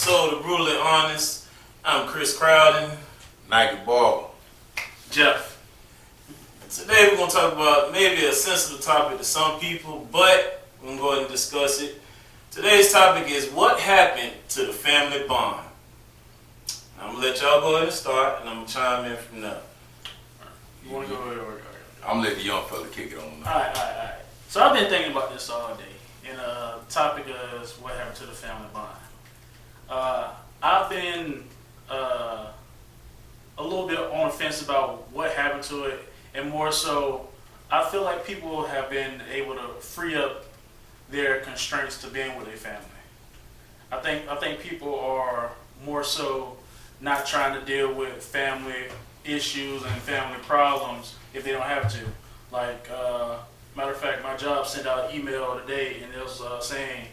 episode of Brutally Honest. I'm Chris Crowden. Nike Ball. Jeff. Today we're going to talk about maybe a sensitive topic to some people, but we're going to go ahead and discuss it. Today's topic is what happened to the family bond. I'm going to let y'all go ahead and start, and I'm going to chime in from there. You want to go ahead? I'm going to let the young fella kick it on. Alright. So I've been thinking about this all day, and the topic is what happened to the family bond. I've been a little bit on the fence about what happened to it, and more so, I feel like people have been able to free up their constraints to being with their family. I think people are more so not trying to deal with family issues and family problems if they don't have to. Like, matter of fact, my job sent out an email today, and it was saying,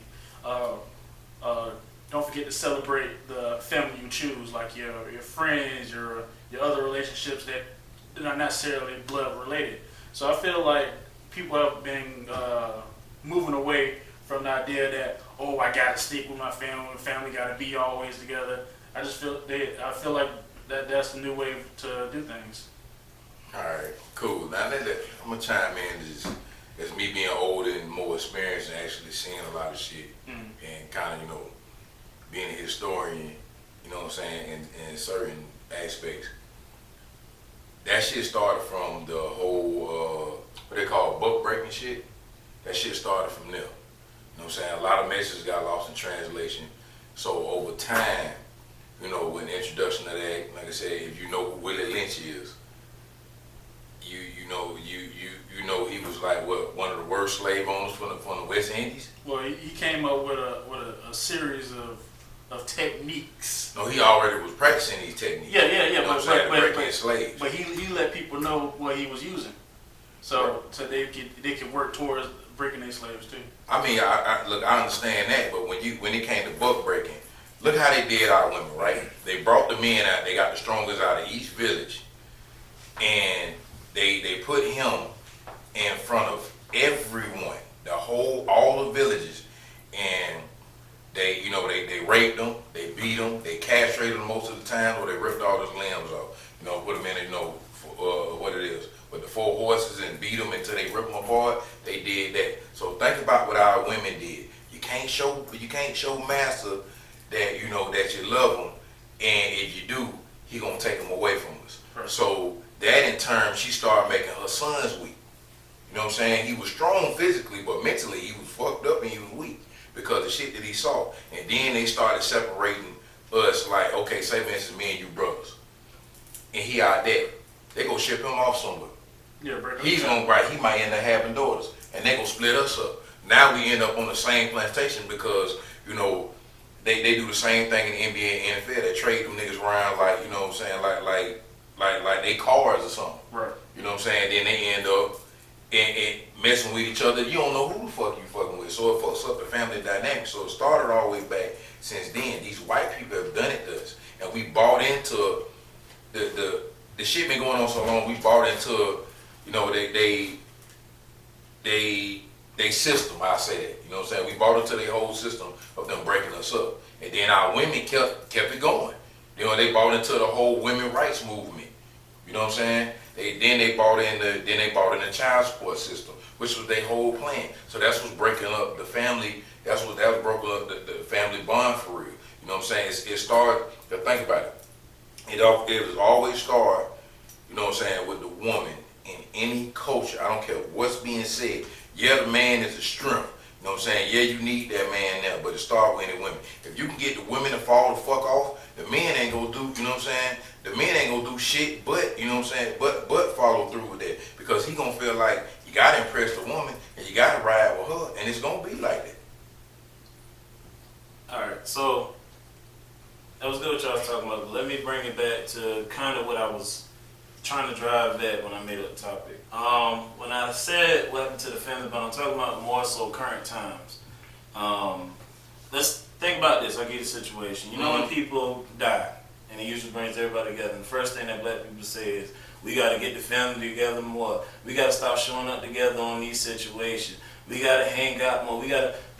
don't forget to celebrate the family you choose, like your friends, your other relationships that are not necessarily blood related. So I feel like people have been moving away from the idea that, oh, I gotta stick with my family gotta be always together. I feel like that's the new way to do things. All right, cool. Now I'm gonna chime in as me being older and more experienced and actually seeing a lot of shit and kind of being a historian. You know what I'm saying? In certain aspects, that shit started from the whole what they call book breaking shit. That shit started from there. You know what I'm saying? A lot of messages got lost in translation. So over time, with the introduction of that, like I said, if you know who Willie Lynch is, you know he was like one of the worst slave owners from the West Indies. Well, he came up with a series of techniques. No, he already was practicing these techniques. Yeah. Breaking slaves. But he let people know what he was using, so they could work towards breaking their slaves too. I mean, I understand that, but when it came to book breaking, look how they did our women, right? They brought the men out. They got the strongest out of each village, and they put him in front of everyone, all the villages, and they raped them, they beat them, they castrated them most of the time, or they ripped all his limbs off. Put them in, what it is, with the 4 horses and beat them until they rip them apart. They did that. So think about what our women did. You can't show master that that you love him, and if you do, he gonna take them away from us. Right. So that in turn, she started making her sons weak. You know what I'm saying? He was strong physically, but mentally he was fucked up and he was weak because of the shit that he saw. And then they started separating us, like, okay, say for instance, me and you brothers, and he out there, they gonna ship him off somewhere. Yeah, He might end up having daughters, and they gonna split us up. Now we end up on the same plantation because they do the same thing in the NBA and NFL. They trade them niggas around like like they cars or something. Right. You know what I'm saying? Then they end up and messing with each other. You don't know who the fuck you fucking with. So it fucks up the family dynamic. So it started all the way back since then. These white people have done it to us, and we bought into the shit been going on so long. We bought into they system, I say that. You know what I'm saying? We bought into their whole system of them breaking us up. And then our women kept it going. They bought into the whole women rights movement. You know what I'm saying? They bought in the child support system, which was their whole plan. So that's what's breaking up the family. That was broken up the family bond for real. You know what I'm saying? It started, think about it. It was always start, you know what I'm saying, with the woman in any culture. I don't care what's being said. Yeah, the man is a strength. You know what I'm saying? Yeah, you need that man now, but it starts with any women. If you can get the women to fall the fuck off, the men ain't gonna do, you know what I'm saying? The men ain't gonna do shit, but, you know what I'm saying, but follow through with that. Because he gonna feel like you gotta impress the woman and you gotta ride with her, and it's gonna be like that. Alright, so that was good what y'all was talking about, but let me bring it back to kind of what I was trying to drive at when I made up the topic. When I said what happened to the family bond, I'm talking about more so current times. Let's think about this. I'll give you a situation. When people die, and it usually brings everybody together, and the first thing that black people say is, we got to get the family together more. We got to stop showing up together on these situations. We got to hang out more.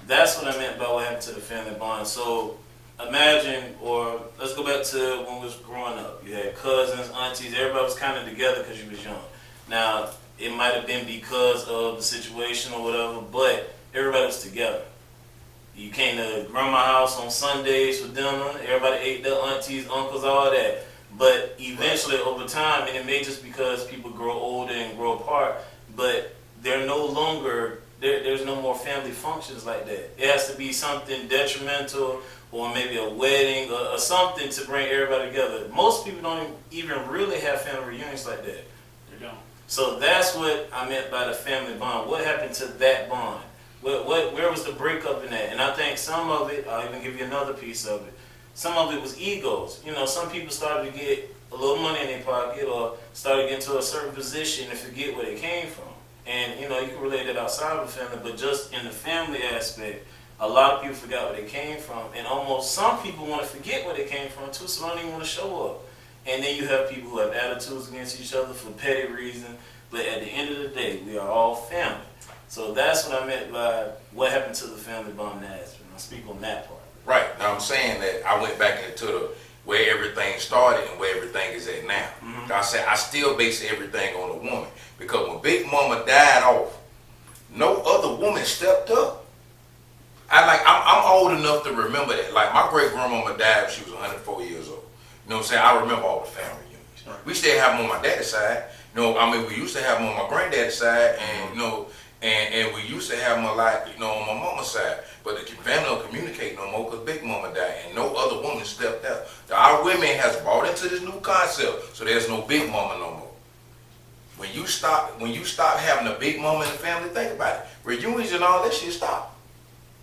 That's what I meant by what happened to the family bond. So imagine, or let's go back to when we was growing up. You had cousins, aunties, everybody was kind of together because you was young. Now, it might have been because of the situation or whatever, but everybody was together. You came to grandma's house on Sundays for dinner. Everybody ate their aunties, uncles, all that. But eventually, over time, and it may just because people grow older and grow apart, but they're no longer, there's no more family functions like that. It has to be something detrimental or maybe a wedding or something to bring everybody together. Most people don't even really have family reunions like that. They don't. So that's what I meant by the family bond. What happened to that bond? Where was the breakup in that? And I think some of it, I'll even give you another piece of it. Some of it was egos. You know, some people started to get a little money in their pocket or started to get into a certain position and forget where they came from. And, you know, you can relate it outside of the family, but just in the family aspect, a lot of people forgot where they came from. And almost some people want to forget where they came from too, so they don't even want to show up. And then you have people who have attitudes against each other for petty reasons. But at the end of the day, we are all family. So that's what I meant by what happened to the family bond in Aspen. I'll speak on that part. Right. Now I'm saying that I went back into the where everything started and where everything is at now. Mm-hmm. I said I still base everything on the woman because when Big Mama died off, no other woman stepped up. I'm old enough to remember that. Like my great grandmama died when she was 104 years old. You know what I'm saying? I remember all the family reunions. Right. We still have them on my daddy's side. You know, I mean we used to have them on my granddaddy's side, and you know. And we used to have them a lot, you know, on my mama's side. But the family don't communicate no more because Big Mama died and no other woman stepped up. Our women has bought into this new concept, so there's no Big Mama no more. When you stop having a Big Mama in the family, think about it. Reunions and all that shit stop.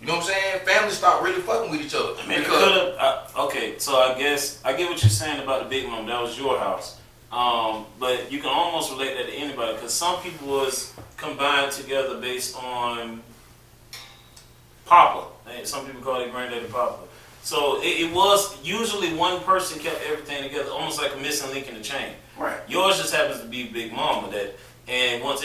You know what I'm saying? Families stop really fucking with each other. I mean, okay, so I guess I get what you're saying about the Big Mama. That was your house. But you can almost relate that to anybody because some people was combined together based on Papa. Some people call it Granddaddy Papa. So it was usually one person kept everything together, almost like a missing link in the chain. Right. Yours just happens to be Big Mama. And once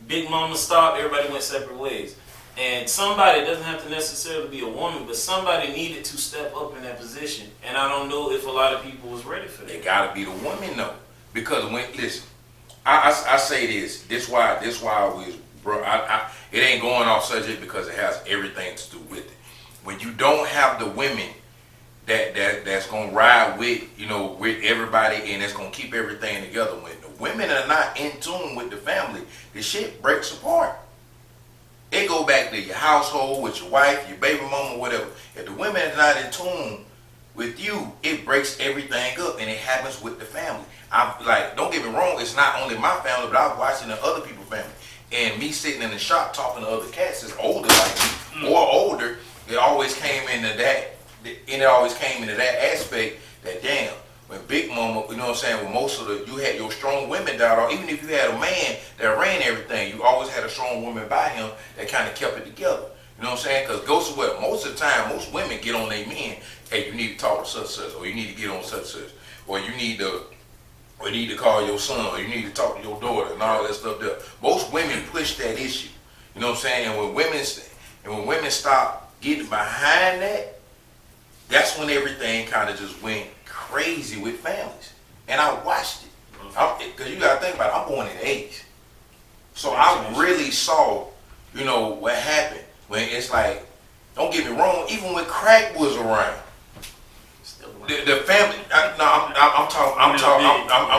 Big Mama stopped, everybody went separate ways. And somebody, doesn't have to necessarily be a woman, but somebody needed to step up in that position. And I don't know if a lot of people was ready for that. They gotta be the woman though, because listen, I say this why we, bro. It ain't going off subject because it has everything to do with it. When you don't have the women that's gonna ride with with everybody and that's gonna keep everything together. When the women are not in tune with the family, the shit breaks apart. It go back to your household with your wife, your baby mama, whatever. If the women are not in tune with you, it breaks everything up, and it happens with the family. Don't get me wrong, it's not only my family, but I've watched it in other people's family. And me sitting in the shop talking to other cats that's older like me or older, it always came into that. And it always came into that aspect that damn. When Big Mama, you know what I'm saying, when most of you had your strong women died off, even if you had a man that ran everything, you always had a strong woman by him that kind of kept it together. You know what I'm saying? Because goes to what? Most of the time, most women get on their men, hey, you need to talk to such, or you need to get on such, or you need to call your son, or you need to talk to your daughter, and all that stuff there. Most women push that issue. You know what I'm saying? And when women stop getting behind that, that's when everything kind of just went crazy with families. And I watched it. Because you got to think about it, I'm born in the 80s. So I really saw, what happened when it's like, don't get me wrong, even when crack was around, the family, I'm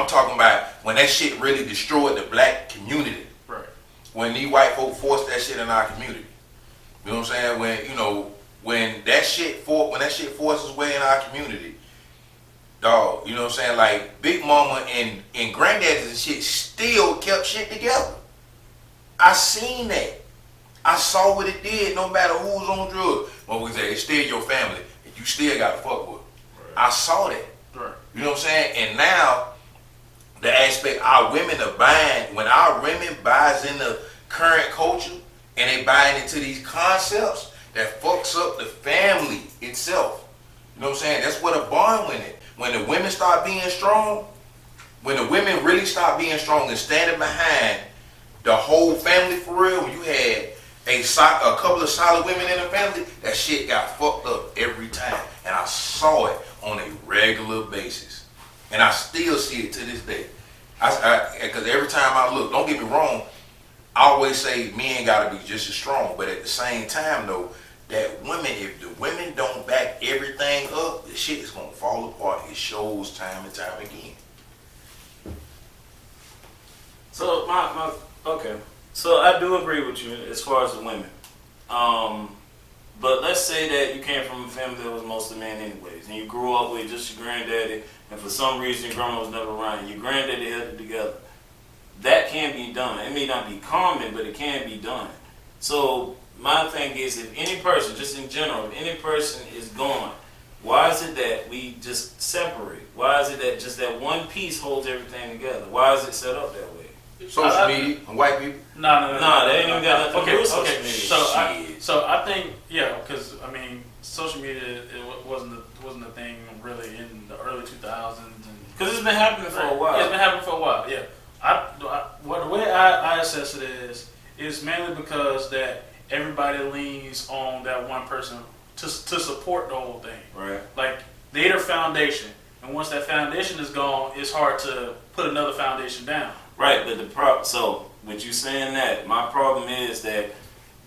talking about when that shit really destroyed the black community. Right. When these white folk forced that shit in our community. You know what I'm saying? When that shit forced its way in our community, dog, you know what I'm saying? Like Big Mama and granddaddies and shit still kept shit together. I seen that. I saw what it did no matter who was on drugs. When we say it's still your family, and you still gotta fuck with it. Right. I saw that. Right. You know what I'm saying? And now the aspect our women are buying, when our women buys in the current culture and they buying into these concepts that fucks up the family itself. You know what I'm saying? That's what a bond with it. When the women start being strong, when the women really start being strong and standing behind the whole family for real, when you had a couple of solid women in the family, that shit got fucked up every time. and I saw it on a regular basis, and I still see it to this day. Because every time I look, don't get me wrong, I always say men gotta be just as strong, but at the same time though, that women, if the women don't back everything up, the shit is gonna fall apart. It shows time and time again. So okay. So I do agree with you as far as the women. But let's say that you came from a family that was mostly men anyways, and you grew up with just your granddaddy, and for some reason your grandma was never around, your granddaddy held it together. That can be done. It may not be common, but it can be done. So my thing is, if any person, just in general, if any person is gone, why is it that we just separate? Why is it that just that one piece holds everything together? Why is it set up that way? Social media and white people. No, they ain't even got nothing to do with social media. So I think, yeah, because I mean, social media wasn't a thing really in the early 2000s, because it's been happening for a while. Yeah, it's been happening for a while. Yeah, the way I assess it is mainly because that everybody leans on that one person to support the whole thing. Right. Like they're their foundation, and once that foundation is gone, it's hard to put another foundation down. Right, but so with you saying that, my problem is that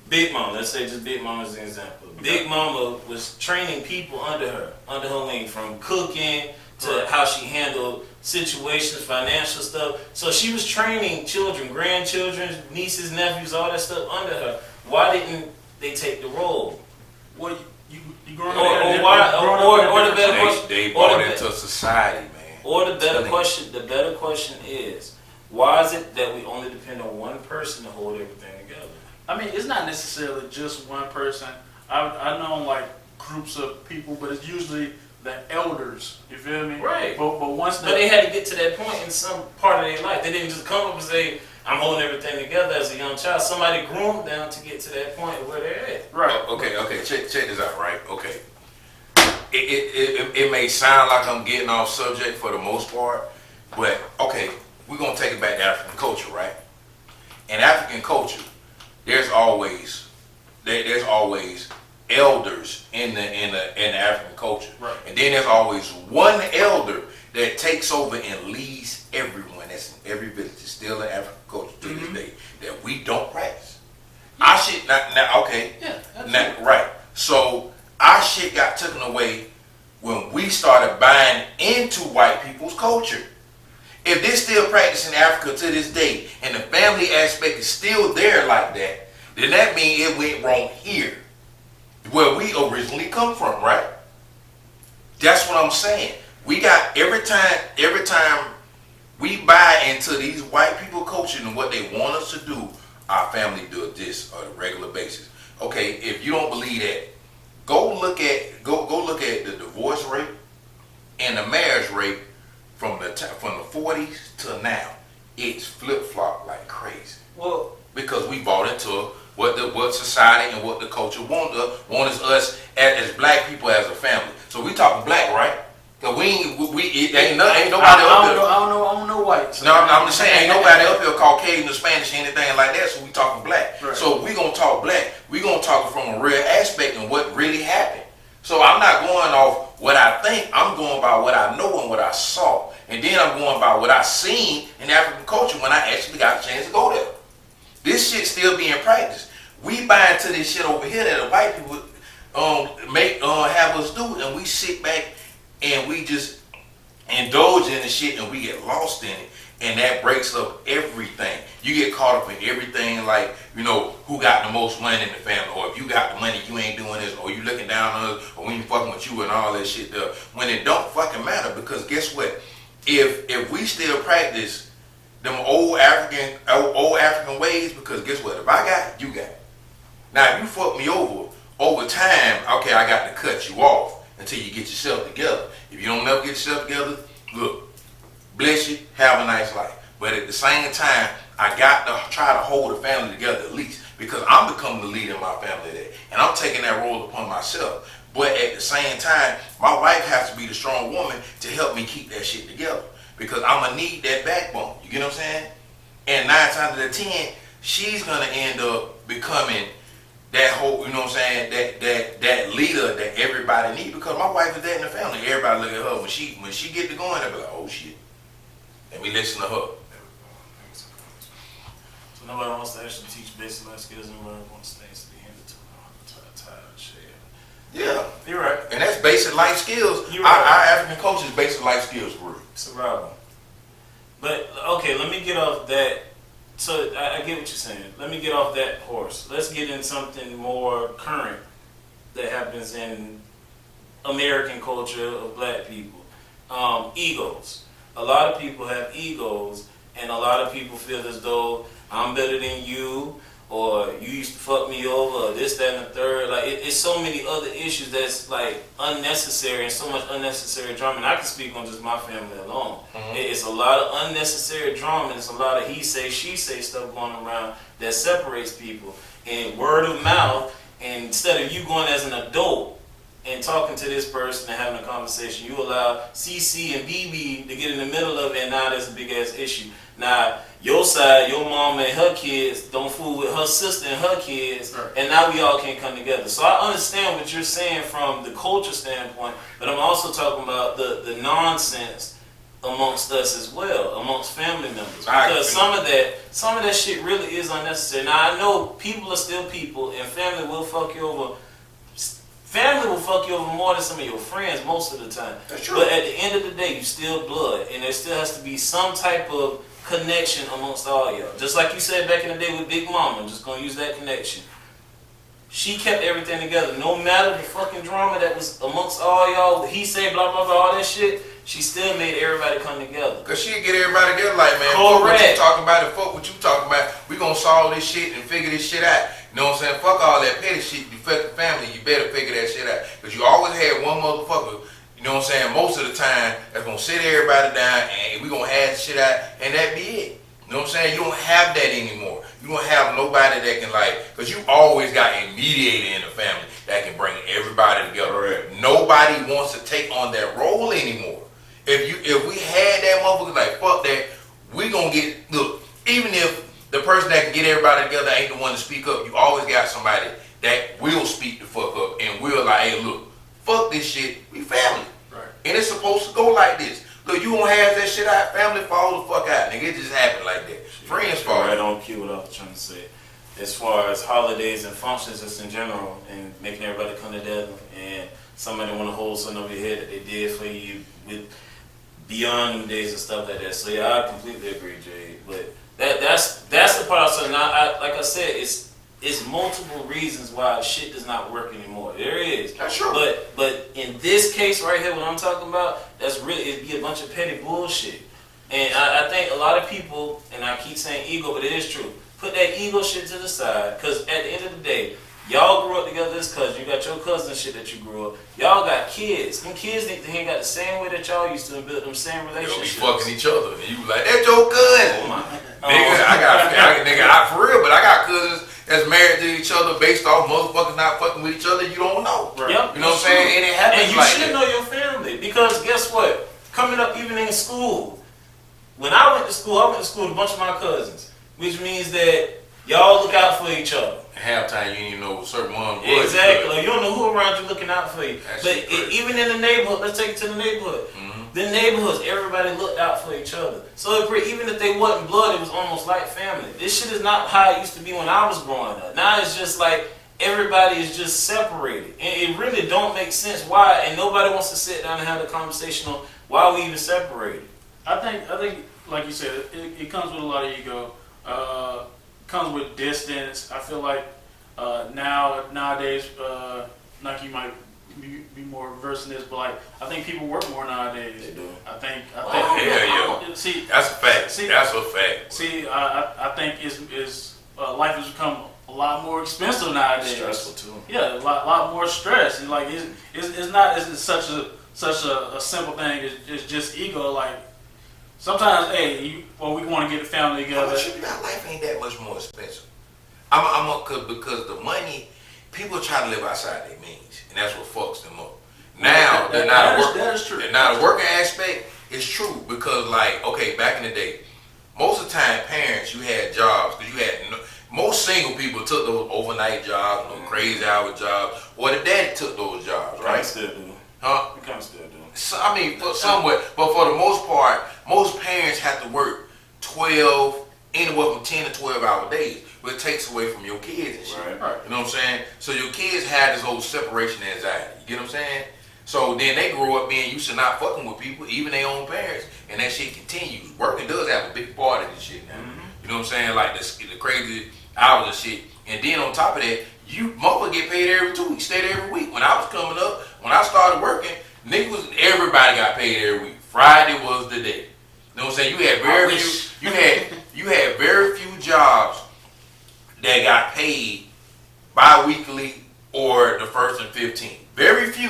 Big Mama, let's say just Big Mama as an example. Big Mama was training people under her wing, from cooking to how she handled situations, financial stuff. So she was training children, grandchildren, nieces, nephews, all that stuff under her. Why didn't they take the role? Well, you growing up or the better question, they bought into society, man. Or the better question is, why is it that we only depend on one person to hold everything together? I mean, it's not necessarily just one person. I know like groups of people, but it's usually the elders. You feel me? Right. But they had to get to that point in some part of their life. They didn't just come up and say, "I'm holding everything together" as a young child. Somebody groomed them to get to that point where they're at. Right. Okay. Check this out. Right. Okay. It may sound like I'm getting off subject for the most part, but okay. We're gonna take it back to African culture, right? In African culture, there's always elders in the African culture, right? And then there's always one elder that takes over and leads everyone. That's in every village. It's still in African culture to this day that we don't practice. Yeah. Our shit now okay. Yeah. Now, right. So our shit got taken away when we started buying into white people's culture. If they're still practicing Africa to this day, and the family aspect is still there like that, then that means it went wrong here, where we originally come from, right? That's what I'm saying. We got every time we buy into these white people culture and what they want us to do, our family does this on a regular basis. Okay, if you don't believe that, go look at the divorce rate and the marriage rate. From the 40s to now, it's flip-flopped like crazy. Well, because we bought into what society and what the culture wants us as black people as a family. So we talking black, right? Cause ain't nobody up here. I don't know whites. No, I'm just saying ain't nobody up here Caucasian or Spanish or anything like that. So we talking black. Right. So we gonna talk black. We gonna talk from a real aspect and what really happened. So I'm not going off what I think. I'm going by what I know and what I saw. And then I'm going by what I seen in African culture when I actually got a chance to go there. This shit still being practiced. We buy into this shit over here that the white people have us do, and we sit back and we just indulge in the shit and we get lost in it. And that breaks up everything. You get caught up in everything like, who got the most money in the family, or if you got the money, you ain't doing this, or you looking down on us, or we ain't fucking with you and all that shit there. When it don't fucking matter, because guess what? If we still practice them old African ways, because guess what? If I got it, you got it. Now if you fuck me over time, okay, I got to cut you off until you get yourself together. If you don't never get yourself together, look, bless you, have a nice life. But at the same time, I got to try to hold the family together at least, because I'm becoming the leader in my family today, and I'm taking that role upon myself. But at the same time, my wife has to be the strong woman to help me keep that shit together, because I'm gonna need that backbone. You get what I'm saying? And 9 times out of 10, she's gonna end up becoming that whole, you know what I'm saying, that leader that everybody need, because my wife is that in the family. Everybody look at her when she get to going, they be like, oh shit. Let me listen to her. So nobody wants to actually teach basic life skills, and nobody wants things to be handed to them. Tired of shit. Yeah. You're right. And that's basic life skills. You're right. Our African culture is basic life skills group. Survival. But okay, let me get off that. So I get what you're saying. Let me get off that horse. Let's get in something more current that happens in American culture of black people. Egos. A lot of people have egos, and a lot of people feel as though I'm better than you, or you used to fuck me over, or this, that, and the third. Like, it's so many other issues that's like unnecessary, and so much unnecessary drama. And I can speak on just my family alone. Mm-hmm. It's a lot of unnecessary drama, and it's a lot of he say, she say stuff going around that separates people. And word of mouth, and instead of you going as an adult and talking to this person and having a conversation, you allow CC and BB to get in the middle of it, and now there's a big ass issue. Now, your side, your mom and her kids don't fool with her sister and her kids, right. And now we all can't come together. So I understand what you're saying from the culture standpoint, but I'm also talking about the nonsense amongst us as well, amongst family members. Because some of that shit really is unnecessary. Now, I know people are still people, and family will fuck you over. Family will fuck you over more than some of your friends most of the time. That's true. But at the end of the day, you still blood, and there still has to be some type of connection amongst all y'all. Just like you said back in the day with Big Mama, I'm just gonna use that connection. She kept everything together, no matter the fucking drama that was amongst all y'all. He said blah blah blah, all that shit. She still made everybody come together. Cause she'd get everybody together like, man, fuck what Correct. you talking about and fuck what you talking about. We gonna solve this shit and figure this shit out. You know what I'm saying? Fuck all that petty shit. You fuck the family, you better figure that shit out. Cause you always had one motherfucker, you know what I'm saying, most of the time, that's gonna sit everybody down and we gonna hash shit out and that be it. You know what I'm saying? You don't have that anymore. You don't have nobody that can like, cause you always got a mediator in the family that can bring everybody together. Correct. Nobody wants to take on that role anymore. If we had that motherfucker like fuck that, we gonna get, look, even if the person that can get everybody together ain't the one to speak up, you always got somebody that will speak the fuck up and will like, hey look, fuck this shit, we family. Right. And it's supposed to go like this. Look, you gonna have that shit out, family fall the fuck out, nigga. It just happened like that. Friends fall. Right on cue what I was trying to say. As far as holidays and functions just in general, and making everybody come together, and somebody want to hold something over your head that they did for you with beyond them days and stuff like that. So yeah, I completely agree, Jay. But that's the part I was saying. Now, like I said, it's multiple reasons why shit does not work anymore. There is. That's true. But in this case right here, what I'm talking about, that's really, it'd be a bunch of petty bullshit. And I think a lot of people, and I keep saying ego, but it is true, put that ego shit to the side, because at the end of the day, y'all grew up together as cousins. You got your cousin shit that you grew up. Y'all got kids. Them kids need to hang out the same way that y'all used to and build them same They'll be relationships. fucking each other. And you like, that's your cousin. Oh my. Nigga, I for real, but I got cousins that's married to each other based off motherfuckers not fucking with each other. You don't know. Right. Yep, You know what I'm that's saying? true. And it happens And you like should that. know your family, because guess what? Coming up, even in school, when I went to school with a bunch of my cousins, which means that y'all look out for each other. Halftime, you didn't even know certain one was. Exactly. You don't know who around you looking out for you. That But shit crazy. even in the neighborhood, let's take it to the neighborhood. Mhm. The neighborhoods, everybody looked out for each other. So even if they wasn't blood, it was almost like family. This shit is not how it used to be when I was growing up. Now it's just like everybody is just separated. And it really don't make sense why, and nobody wants to sit down and have a conversation on why we even separated. I think, like you said, it comes with a lot of ego. Comes with distance. I feel like nowadays, Nike might be more versed in this, but like I think people work more nowadays. They do. I think. Oh, hell yeah. See, That's a fact. See- That's a fact. see, I think life has become a lot more expensive nowadays. Stressful too. Yeah, a lot more stress, and like it's not such a simple thing. It's just ego. Like sometimes, hey, we want to get the family How together. much you got? Life ain't that much more expensive. Because the money, people try to live outside their means, and that's what fucks them up. Now That is true. Now the working aspect is true because, like, okay, back in the day, most of the time, parents, you had jobs because you had most single people took those overnight jobs, those crazy hour jobs, or the daddy took those jobs, Right. right? Still do. Huh? We kind of still do. So, I mean, somewhat, but for the most part, most parents have to work 12, anywhere from 10 to 12-hour days, which takes away from your kids and shit. Right. Right. You know what I'm saying? So your kids have this whole separation anxiety. You get what I'm saying? So then they grow up being used to not fucking with people, even their own parents, and that shit continues. Working does have a big part of this shit now. You know what I'm saying? Like the crazy hours and shit. And then on top of that, you motherfucker get paid every 2 weeks, stayed every week. When I was coming up, when I started working, everybody got paid every week. Friday was the day. You know what I'm saying? You had very few jobs that got paid bi-weekly or the 1st and 15th. Very few.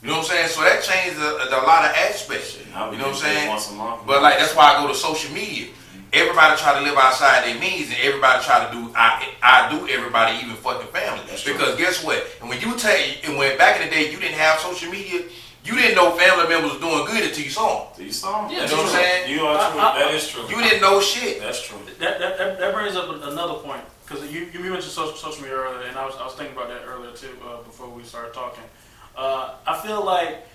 You know what I'm saying? So that changed a lot of aspects. Shit, now we You know what I'm get paid saying? once a month. But like that's why I go to social media. Everybody try to live outside their means, and everybody try to do I do everybody, even fucking family. That's true. Because guess what? And when back in the day you didn't have social media, you didn't know family members was doing good until you saw them. Do you saw? Yeah, You know what I'm saying? You are true. That is true. You didn't know shit. That's true. That brings up another point, because you mentioned social media earlier, and I was thinking about that earlier too, before we started talking. I feel like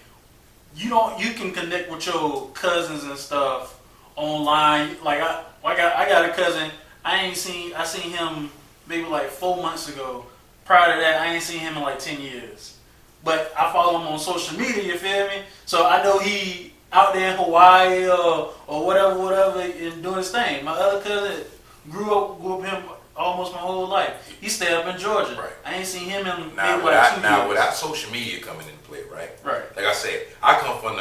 you can connect with your cousins and stuff online. Like I got a cousin. I seen him maybe like 4 months ago. Prior to that, I ain't seen him in like 10 years. But I follow him on social media, you feel me? So I know he out there in Hawaii or whatever, and doing his thing. My other cousin grew up with him almost my whole life. He stayed up in Georgia. Right. I ain't seen him in Now maybe like 2 years. without social media coming into play, right? Right. Like I said, I come from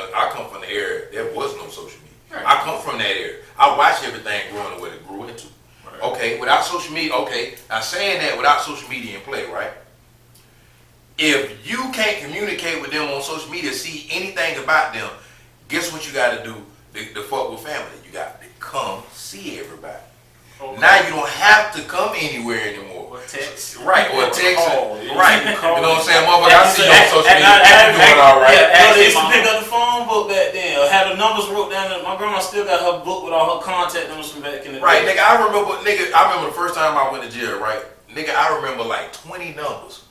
the area there was no social media. Right. I come from that area. I watched everything growing up what it grew into. Right. Okay, without social media, okay. Now saying that without social media in play, right? If you can't communicate with them on social media, see anything about them, guess what you got to do to fuck with family? You got to come see everybody. Okay. Now you don't have to come anywhere anymore. Or text. Right, or text. Call, yeah. Right. You Call. know what I'm saying? Motherfucker, I see you on social And media. I- You doing all right. Yeah, Yo, they used to Mama. pick up the phone book back then, or have the numbers wrote down. My grandma still got her book with all her contact numbers from back in the Right, day. nigga, I remember the first time I went to jail, right? Nigga, I remember like 20 numbers.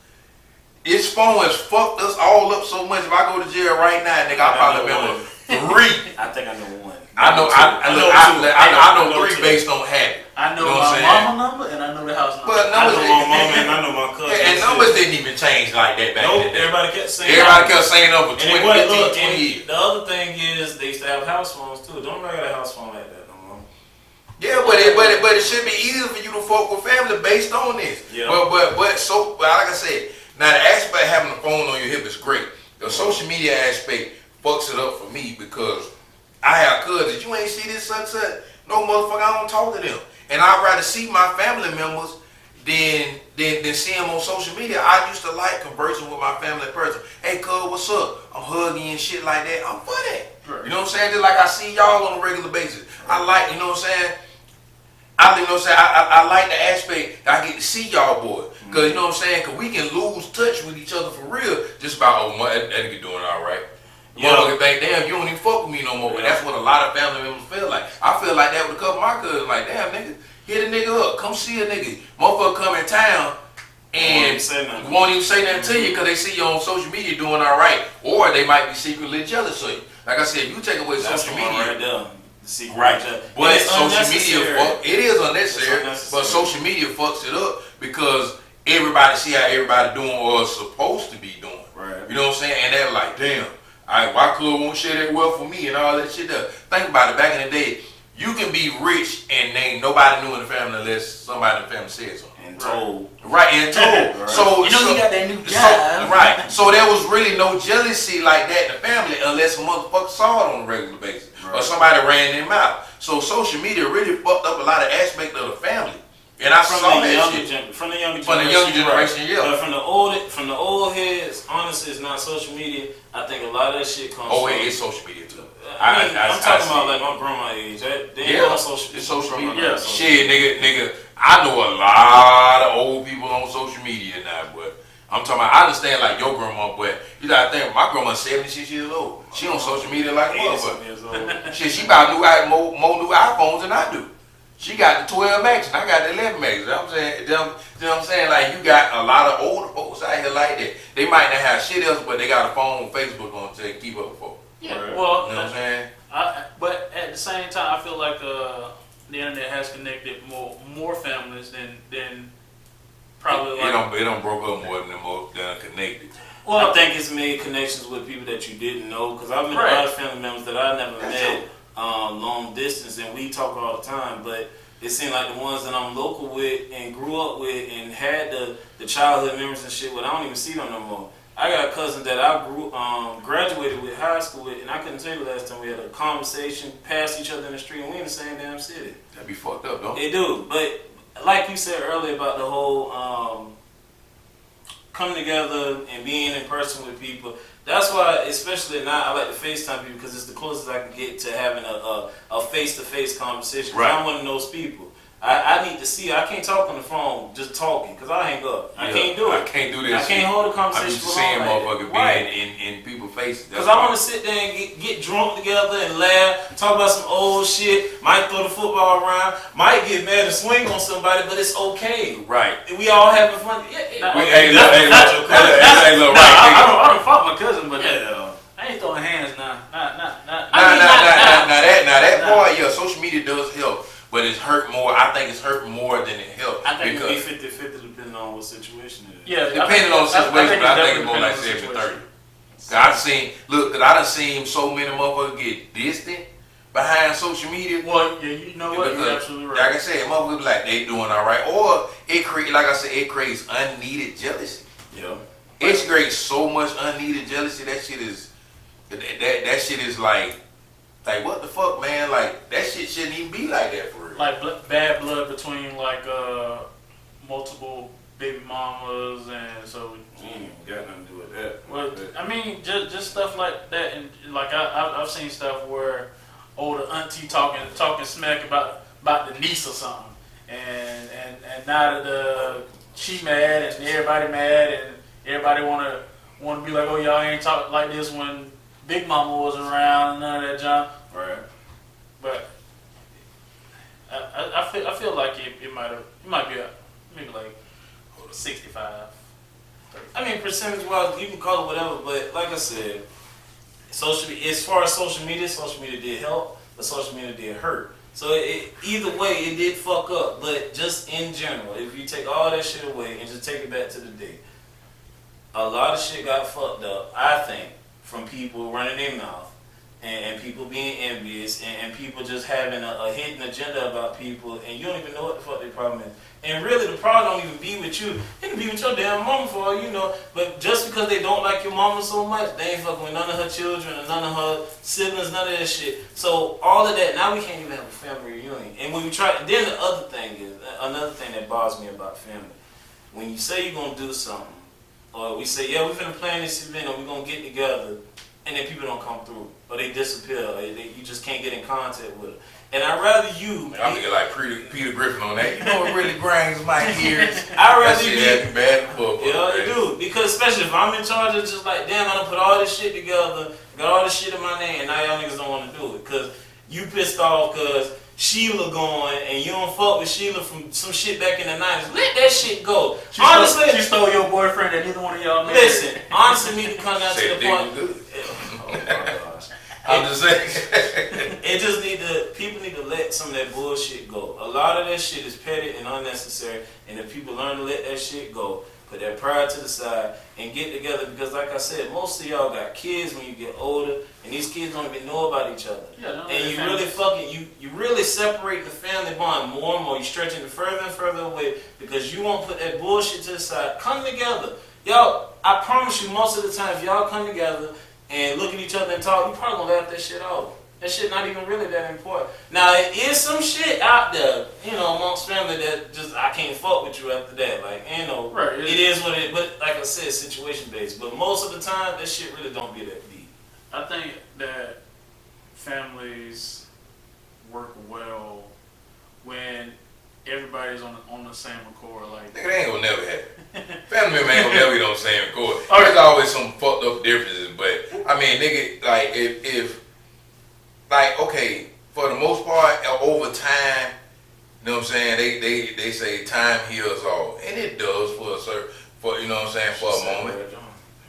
This phone has fucked us all up so much. If I go to jail right now, nigga, I probably remember 3. I think I know one. I know two. 3 based on habit. I know, You know what I'm my saying? mama number and I know the house number. But I numbers, know my mom and I know my cousin. and numbers didn't even change like that back Nope, then. everybody kept saying. Everybody kept saying up for And 20, it wasn't, 15, look, 20 and years. the other thing is they used to have house phones too. Don't nobody got a house phone like that no more. Yeah, but it should be easier for you to fuck with family based on this. Yeah. But like I said, now the aspect of having a phone on your hip is great. The social media aspect fucks it up for me because I have cousins. You ain't see this such. No motherfucker, I don't talk to them. And I'd rather see my family members than see them on social media. I used to like conversing with my family in person. Hey, cuz, what's up? I'm hugging and shit like that. I'm for that. Right. You know what I'm saying? Just like I see y'all on a regular basis. I like, you know what I'm saying? I like the aspect that I get to see y'all boys. Cause you know what I'm saying? Cause we can lose touch with each other for real just about, that nigga doing all right. Yeah. Motherfucker think, damn, you don't even fuck with me no more. But Yeah. that's what a lot of family members feel like. I feel like that with a couple of my cousins. Like, damn, nigga, hit a nigga up. Come see a nigga. Motherfucker come in town and won't even say nothing to you because they see you on social media doing all right. Or they might be secretly jealous of you. Like I said, if you take away That's social the one media. right there. The secret Right, right there. but And it's social media, unnecessary. it is unnecessary, It's unnecessary. but social media fucks it up because everybody see how everybody doing or is supposed to be doing. Right. You know what I'm saying? And they're like, damn, why club won't share that wealth for me and all that shit there. Think about it, back in the day, you can be rich and ain't nobody knew in the family unless somebody in the family said something. And told. Right, and told. Right. So You know he got that new so, job. right. So there was really no jealousy like that in the family unless a motherfucker saw it on a regular basis. Or Right. somebody ran them out. So social media really fucked up a lot of aspects of the family. And I From saw the that younger shit. from the younger From the generation. younger generation, right. yeah. But from the old heads, honestly, it's not social media. I think a lot of that shit comes Oh, from. it is social media too. I mean, I'm talking see about it. like my grandma age. They Yeah, on social. it's social grandma media. not on social Shit, nigga, I know a lot of old people on social media now, but I'm talking about, I understand like your grandma, but you gotta think, my grandma's 76 years old. She on social media like a 80 motherfucker. something years old. Shit, she about more new iPhones than I do. She got the 12 max and I got the 11 max. You know what I'm saying? You know what I'm saying? Like, you got a lot of older folks out here like that. They might not have shit else, but they got a phone, Facebook on to keep up with folks. Yeah, Right. well, You know what I'm saying? but at the same time, I feel like the internet has connected more families than probably It like. don't broke up more than connected. Well, I think it's made connections with people that you didn't know. Because I've met a lot of family members that I never met long distance, and we talk all the time. But it seemed like the ones that I'm local with and grew up with and had the childhood memories and shit with, I don't even see them no more. I got a cousin that I graduated with high school with, and I couldn't tell you the last time we had a conversation, passed each other in the street, and we in the same damn city. That'd be fucked up, don't it? It do, but like you said earlier about the whole coming together and being in person with people. That's why, especially now, I like to FaceTime people because it's the closest I can get to having a face-to-face conversation. 'Cause Right. I'm one of those people. I need to see. I can't talk on the phone just talking because I hang up. I can't do it. I can't do this. I can't hold a I'm conversation used to for seeing long like motherfuckers that. being in people's faces. Because I want to sit there and get drunk together and laugh, talk about some old shit, might throw the football around, might get mad and swing on somebody, but it's okay. Right. We all having fun. Yeah, Hey, look, right, I nigga. don't fought my cousin, but Yeah. I ain't throwing hands now. Not. That part, yeah, social media does help, but it's hurt more. I think it's hurting more than it helps. I think because it'd be 50-50 depending on what situation it is. Yeah, depending on the situation, but I think it's more like definitely depends on the 70-30. I've seen, cause I done seen so many motherfuckers get distant behind social media. Well, yeah, you know what? You're Because, absolutely right. like I said, motherfuckers be like they doing all right, or it create, like I said, it creates unneeded jealousy. Yeah. It creates so much unneeded jealousy. That shit is, that shit is like what the fuck, man? Like that shit shouldn't even be like that for real. Like bad blood between like multiple baby mamas, and so. We ain't even got nothing to do with that. Well, I mean, just stuff like that, and like I've seen stuff where older auntie talking smack about the niece or something, and now that she mad and everybody wanna be like, oh, y'all ain't talk like this when Big Mama was around and none of that junk. Right. But I feel like it might be maybe like 65. I mean, percentage-wise, you can call it whatever, but like I said, as far as social media did help, but social media did hurt. So either way, it did fuck up. But just in general, if you take all that shit away and just take it back to the day, a lot of shit got fucked up, I think, from people running their mouth and people being envious and people just having a hidden agenda about people, and you don't even know what the fuck their problem is. And really, the problem don't even be with you. It can be with your damn mama for all you know. But just because they don't like your mama so much, they ain't fucking with none of her children or none of her siblings, none of that shit. So all of that, now we can't even have a family reunion. And when we try, then the other thing is, another thing that bothers me about family, when you say you're gonna do something, or we say, yeah, we're gonna plan this event, or we're gonna get together, and then people don't come through, or they disappear, or you just can't get in contact with them. And I'd rather you. I'm thinking like Peter Griffin on that. You know what really grinds my gears? I'd That rather shit you had me bad in the book. Yeah, it do. Because especially if I'm in charge, it's just like, damn, I done put all this shit together, got all this shit in my name, and now y'all niggas don't want to do it. Because you pissed off because Sheila going, and you don't fuck with Sheila from some shit back in the 90s. Let that shit go. Honestly, she stole your boyfriend and neither one of y'all married. listen, honestly, need to come down to Said the they point. was good. Oh my gosh. I'm just saying. It just people need to let some of that bullshit go. A lot of that shit is petty and unnecessary, and if people learn to let that shit go, put that pride to the side, and get together, because like I said, most of y'all got kids when you get older, and these kids don't even know about each other. Yeah, no, And you really you really separate the family bond more and more. You're stretching it further and further away because you won't put that bullshit to the side. Come together. Y'all, I promise you, most of the time, if y'all come together and look at each other and talk, you probably gonna laugh that shit off. That shit not even really that important. Now, it is some shit out there, you know, amongst family that just, I can't fuck with you after that. Like, you know, Right, it is what it is. But like I said, situation based. But most of the time, that shit really don't be that deep. I think that families work well when everybody's on the same accord. Like, Nigga, they ain't gonna never happen. Family member ain't gonna never get on the same accord. All right. There's always some fucked up differences, but I mean, nigga, like if like, okay, for the most part, over time, You know what I'm saying? They say time heals all, and it does for a certain, for you know what I'm saying, for a moment. You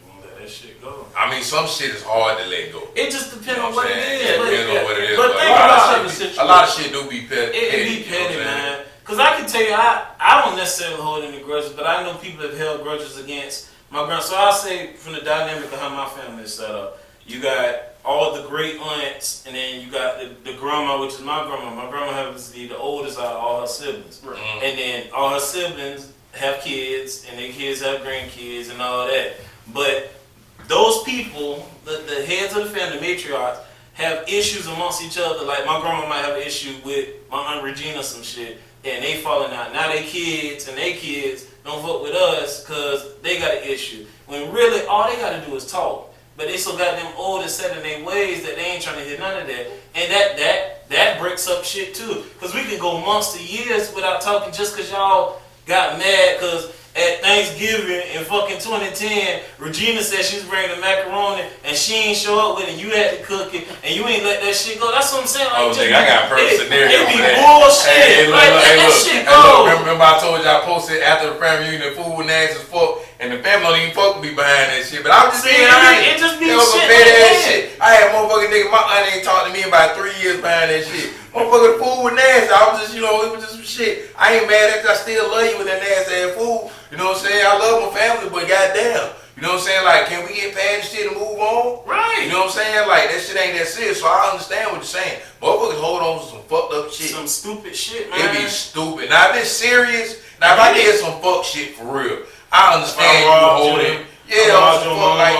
won't let that shit go. I mean, some shit is hard to let go. It just depends You know on what it saying? is. It depends on what it is. But But think about a lot of shit do be petty. It be petty, man. Cause I can tell you, I don't necessarily hold any grudges, but I know people have held grudges against my grandma. So I'll say from the dynamic of how my family is set up, you got all the great aunts, and then you got the grandma, which is my grandma. My grandma happens to be the oldest out of all her siblings, and then all her siblings have kids, and their kids have grandkids, and all that. But those people, the heads of the family, matriarchs, have issues amongst each other. Like my grandma might have an issue with my aunt Regina, some shit. And they falling out. Now they kids and they kids don't fuck with us because they got an issue. When really all they got to do is talk. But they still got them old and set in their ways that they ain't trying to hear none of that. And that breaks up shit too. Because we can go months to years without talking just because y'all got mad because at Thanksgiving in fucking 2010, Regina said she was bringing the macaroni and she ain't show up with it. You had to cook it and you ain't let that shit go. That's what I'm saying. Like, Oh, nigga, I got a perfect scenario. It be for that. bullshit. Hey, look, like, look, let hey, that look, shit hey, go. look, remember I told you I posted after the family reunion, the food was nasty as fuck, and the family don't even fuck me behind that shit. But I was just being honest. It just be That was some shit petty like ass that. shit. I had motherfucking nigga, my aunt ain't talked to me in about 3 years behind that shit. Motherfucker, the food was nasty. I was just, you know, it was just some shit. I ain't mad at you. I still love you with that nasty ass food. You know what I'm saying? I love my family, but goddamn. You know what I'm saying? Like, can we get past this shit and move on? Right. You know what I'm saying? Like, that shit ain't that serious, so I understand what you're saying. Motherfuckers hold on to some fucked up shit. Some stupid shit, man. It be stupid. Now, if it's serious, now if I did some fuck shit for real, I understand you hold it. Yeah, or some fuck like,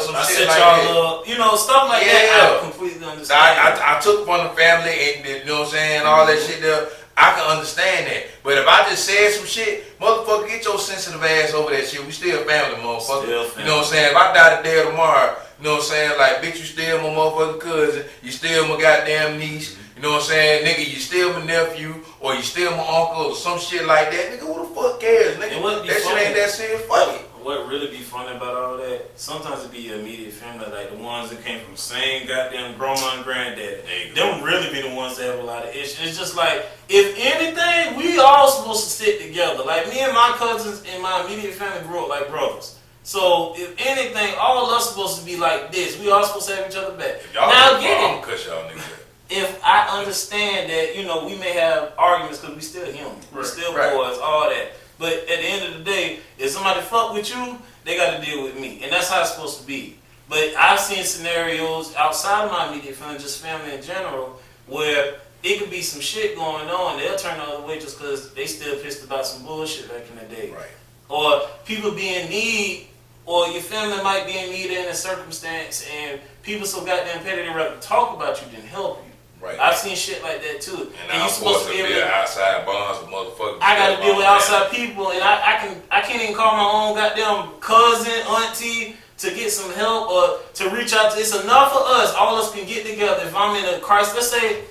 some I shit set like y'all that. up. You know, stuff like that, I completely understand. I took from the family and, you know what I'm saying, all that shit there. I can understand that. But if I just said some shit, motherfucker, get your sensitive ass over that shit. We still family, motherfucker. Still family. You know what I'm saying? If I die today or tomorrow, you know what I'm saying? Like, bitch, you still my motherfucking cousin. You still my goddamn niece. You know what I'm saying? Nigga, you still my nephew. Or you still my uncle or some shit like that. Nigga, who the fuck cares, nigga? That shit ain't that serious. Fuck it. What really be funny about all that, sometimes it be your immediate family, like the ones that came from the same goddamn grandma and granddaddy. Them really be the ones that have a lot of issues. It's just like, if anything, we all supposed to stick together. Like me and my cousins in my immediate family grew up like brothers. So if anything, all of us supposed to be like this. We all supposed to have each other back. If y'all Now I'm get gonna it. cut y'all niggas. If I understand that, you know, we may have arguments because we still human. We still boys, all that. But at the end of the day, if somebody fuck with you, they got to deal with me. And that's how it's supposed to be. But I've seen scenarios outside of my immediate family, just family in general, where it could be some shit going on. They'll turn the other way just because they still pissed about some bullshit back in the day. Right. Or people be in need, or your family might be in need in a circumstance, and people so goddamn petty they rather talk about you than help you. Right. I've seen shit like that too. And you I'm supposed forced to to be be able to, outside bonds with motherfuckers. I gotta deal with outside people, and I can't even call my own goddamn cousin, auntie to get some help or to reach out to. It's enough for us. All of us can get together. If I'm in a crisis, let's say,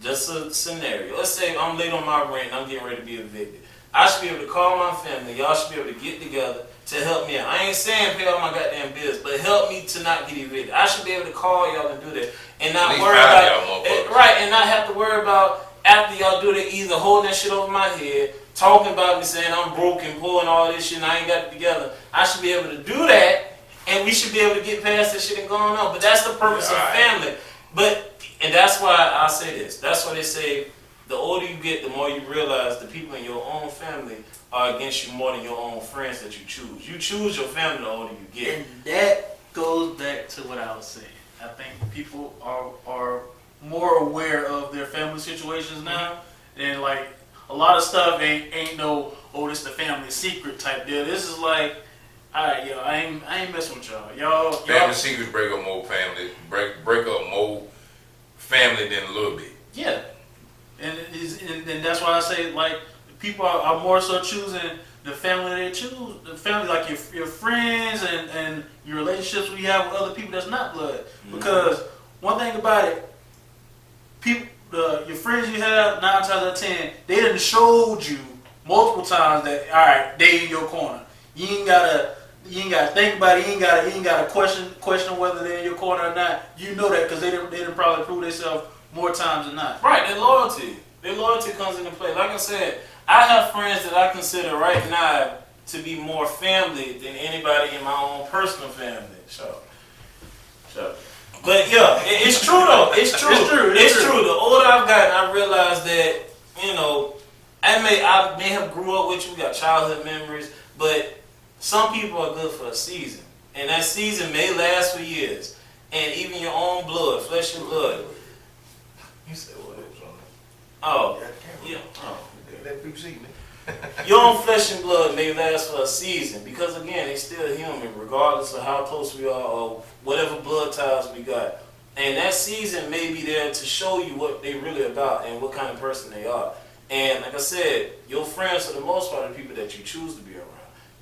just a scenario. Let's say I'm late on my rent and I'm getting ready to be evicted. I should be able to call my family. Y'all should be able to get together to help me out. I ain't saying pay all my goddamn bills, but help me to not get evicted. I should be able to call y'all and do that, and not worry about and not have to worry about after y'all do that either holding that shit over my head, talking about me saying I'm broke and poor and all this shit and I ain't got it together. I should be able to do that, and we should be able to get past this shit and going on. But that's the purpose of family. And that's why I say this. That's why they say the older you get, the more you realize the people in your own family are against you more than your own friends that you choose. You choose your family the older you get. And that goes back to what I was saying. I think people are more aware of their family situations now, and like a lot of stuff ain't no this the family secret type deal. This is like, alright, yo, I ain't messing with y'all. Family secrets break up more family, break up more family than a little bit. Yeah, and that's why I say like people are more so choosing the family they choose, the family like your friends and your relationships we have with other people that's not blood. Because one thing about it, people, your friends you have 9 times out of 10, they done showed you multiple times that alright, they in your corner. You ain't gotta think about it. You ain't gotta question whether they're in your corner or not. You know that because they didn't probably prove themselves more times than not. Right, and loyalty. Their loyalty comes into play. Like I said, I have friends that I consider right now to be more family than anybody in my own personal family. So. But yeah, it's true though. It's true. It's true. The older I've gotten, I realize that, you know, I may have grew up with you, we got childhood memories, but some people are good for a season. And that season may last for years. And even your own blood, flesh and blood. You said what? Oh, yeah. Oh. Let people see me. Your own flesh and blood may last for a season because, again, they still human, regardless of how close we are or whatever blood ties we got. And that season may be there to show you what they really about and what kind of person they are. And like I said, your friends, for the most part, are people that you choose to be around.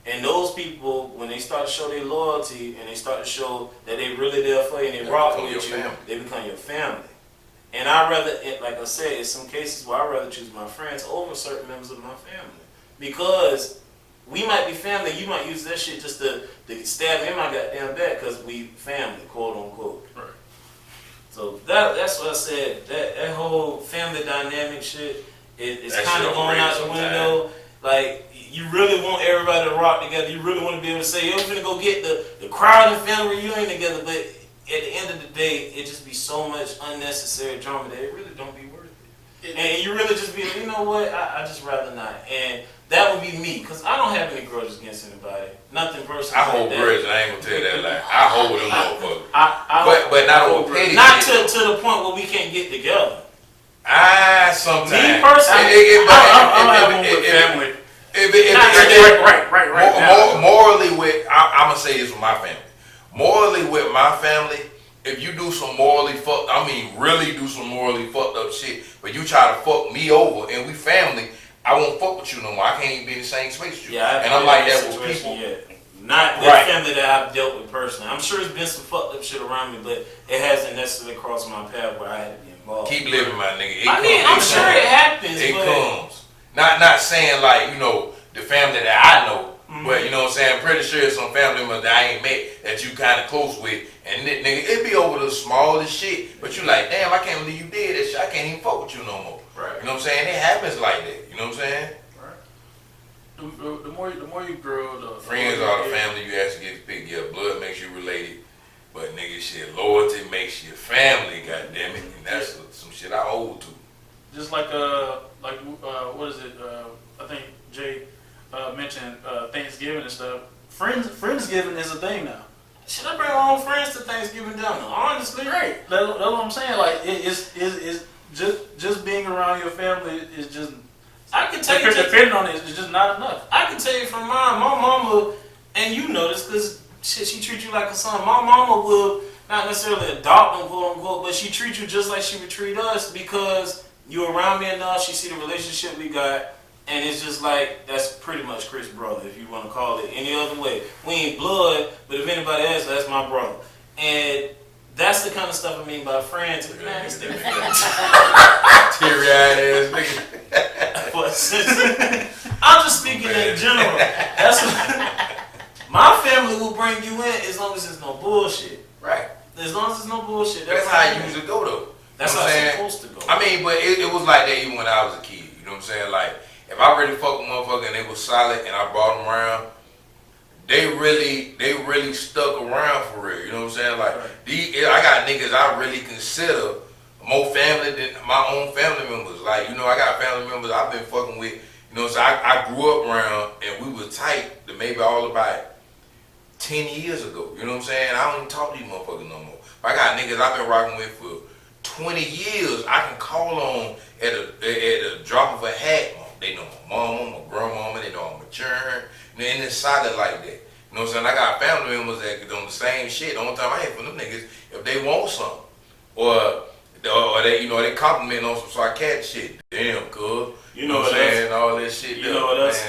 And those people, when they start to show their loyalty and they start to show that they really there for you and they rock with you, they become your family. And I rather, like I said, in some cases where I rather choose my friends over certain members of my family. Because we might be family, you might use that shit just to stab me in my goddamn back because we family, quote unquote. Right. So that's what I said. That whole family dynamic shit is kind of going out the window. Like, you really want everybody to rock together. You really want to be able to say, yo, we're going to go get the crowd and family reunion together. But at the end of the day, it just be so much unnecessary drama that it really don't be worth it. And you really just be like, you know what, I just rather not. And that would be me, because I don't have any grudges against anybody. Nothing personal. I hold grudges, I ain't gonna tell you that lie. I hold them motherfuckers. But not on petty not shit. to the point where we can't get together. Sometimes. Me personally, I'm having with family. Right. Morally with, I'm gonna say this with my family. Morally with my family, if you do some really do some morally fucked up shit, but you try to fuck me over and we family, I won't fuck with you no more. I can't even be in the same space with you. Yeah, and I'm like that with people. Not the family that I've dealt with personally. I'm sure there's been some fucked up shit around me, but it hasn't necessarily crossed my path where I had to be involved. Keep living, my nigga. I'm sure it happens. It comes. Not saying like, you know, the family that I know, but you know what I'm saying, I'm pretty sure it's some family members that I ain't met that you kind of close with, and nigga, it be over the smallest shit, but you like, damn, I can't believe you did that shit, I can't even fuck with you no more. Right. You know what I'm saying? It happens like that, you know what I'm saying? Right. The more you grow, the friends are the family you actually get to pick. Yeah, blood makes you related, but nigga, shit, loyalty makes you family, goddamn it, and that's some shit I hold to. Just like what is it? I think Jay mentioned Thanksgiving and stuff. Friendsgiving is a thing now. Should I bring my own friends to Thanksgiving dinner? Honestly, right. That's what I'm saying. Like it's just being around your family is just. I can tell you, depending on it, it's just not enough. I can tell you from my mama, and you know this because she treats you like a son. My mama will not necessarily adopt them, quote unquote, but she treats you just like she would treat us because you're around me enough. She see the relationship we got, and it's just like that's pretty much Chris' brother, if you want to call it any other way. We ain't blood, but if anybody else, that's my brother, and that's the kind of stuff I mean by friends. Man, this nigga teary-eyed ass nigga. I'm just speaking in general. That's what, my family will bring you in as long as there's no bullshit. Right. As long as there's no bullshit. That's how you usually go though. That's how it's supposed to go. I mean, but it was like that even when I was a kid. You know what I'm saying? Like, if I really fuck with motherfucker and they was solid and I brought them around, they really stuck around for real. You know what I'm saying? Like, I got niggas I really consider more family than my own family members. Like, you know, I got family members I've been fucking with. You know, so I grew up around and we were tight to maybe all about 10 years ago. You know what I'm saying? I don't even talk to these motherfuckers no more. But I got niggas I've been rocking with for 20 years. I can call on at a drop of a hat. They know my mama, my grandmama, they know I'm maturing. And it's solid like that. You know what I'm saying? I got family members that get on the same shit. The only time I hear from them niggas, if they want something. Or they, you know, they compliment on some sarcastic shit. Damn, cuz. You know what I'm saying? All that shit. You know what else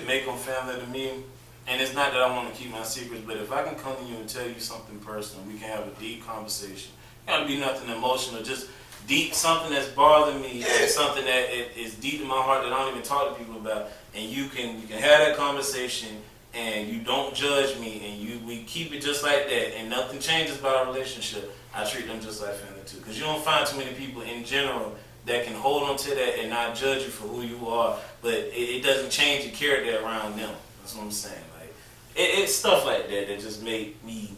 make them family to me? And it's not that I want to keep my secrets, but if I can come to you and tell you something personal, we can have a deep conversation. It gotta be nothing emotional, just deep, something that's bothering me, something that is deep in my heart that I don't even talk to people about. And you can have that conversation, and you don't judge me, and we keep it just like that, and nothing changes about our relationship. I treat them just like family too, because you don't find too many people in general that can hold on to that and not judge you for who you are, but it doesn't change your character around them. That's what I'm saying. Like it's stuff like that that just make me,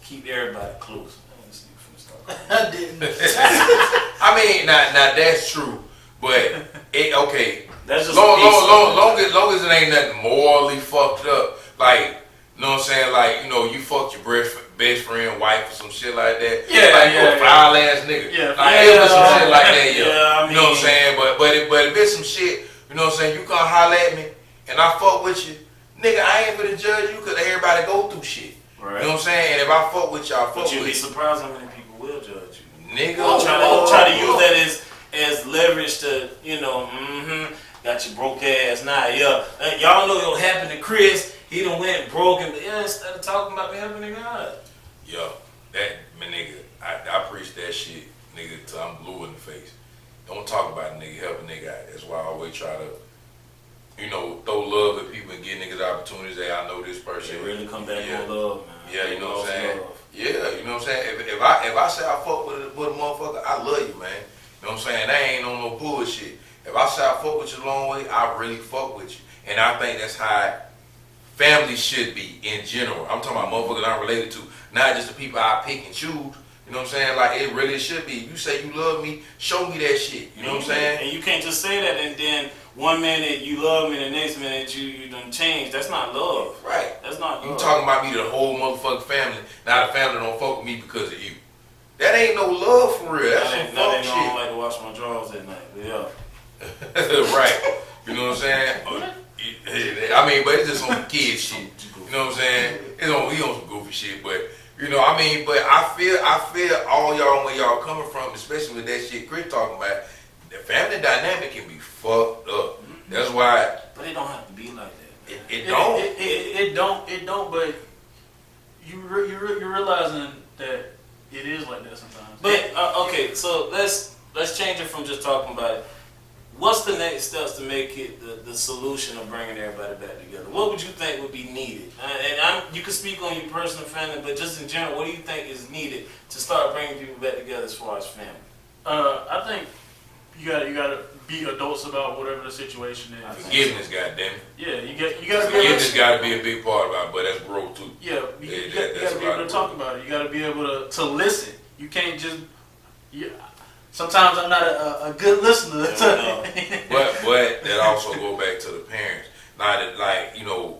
keep everybody close. I didn't. I mean, now that's true, but okay. That's just long as it ain't nothing morally fucked up, like, you know what I'm saying, like, you fucked your best friend, wife, or some shit like that. Yeah, foul ass nigga. Yeah, like it was some shit like that. I mean, you know what I'm saying, but it been some shit. You know what I'm saying. You come holler at me, and I fuck with you, nigga. I ain't finna judge you because everybody go through shit. Right. You know what I'm saying. And if I fuck with you, I fuck with you. But you'd be surprised how many people will judge you. Nigga, Try to use that as leverage to, got your broke ass now. Y'all know what happened to Chris. He done went broken, but instead of talking about what happened to God. Yo, my nigga, I preach that shit, nigga, till I'm blue in the face. Don't talk about a nigga, help a nigga out. That's why I always try to, throw love at people and give niggas opportunities. Hey, I know this person. It really come back on love, man. Yeah, you know what I'm saying? Love. Yeah, you know what I'm saying? If I say I fuck with a motherfucker, I love you, man. You know what I'm saying? That ain't on no bullshit. If I say I fuck with you a long way, I really fuck with you. And I think that's how family should be in general. I'm talking about motherfuckers I'm related to, not just the people I pick and choose. You know what I'm saying? Like, it really should be. You say you love me, show me that shit. You know what I'm saying? And you can't just say that and then one minute you love me and the next minute you done change. That's not love. Right. That's not love. You talking about me to the whole motherfucking family. Now the family don't fuck with me because of you. That ain't no love for real. That's some fuck shit. I don't like to wash my drawers at night. But yeah. Right. You know what I'm saying? I mean, but it's just some kid shit. You know what I'm saying? He on some goofy shit, but but I feel all y'all where y'all coming from, especially with that shit Chris talking about. The family dynamic can be fucked up. That's why. But it don't have to be like that. It don't. It don't. But you're realizing that it is like that sometimes. But okay, so let's change it from just talking about it. What's the next steps to make it the solution of bringing everybody back together? What would you think would be needed? You can speak on your personal family, but just in general, what do you think is needed to start bringing people back together as far as family? I think you gotta be adults about whatever the situation is. Forgiveness, goddamn it. Yeah, you gotta be. Forgiveness got to be a big part about it, but that's growth too. Yeah, you gotta be able to talk about it. You gotta be able to listen. You can't just. Sometimes I'm not a good listener. But that also go back to the parents. Now that, like,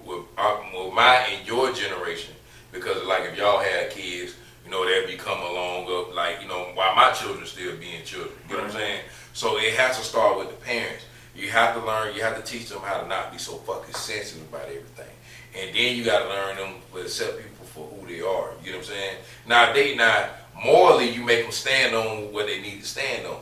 with my and your generation, because like if y'all had kids, they'd be coming along up, like, while my children still being children. You know what I'm saying? So it has to start with the parents. You have to learn, you have to teach them how to not be so fucking sensitive about everything. And then you gotta learn them to accept people for who they are. You know what I'm saying? Now morally, you make them stand on what they need to stand on.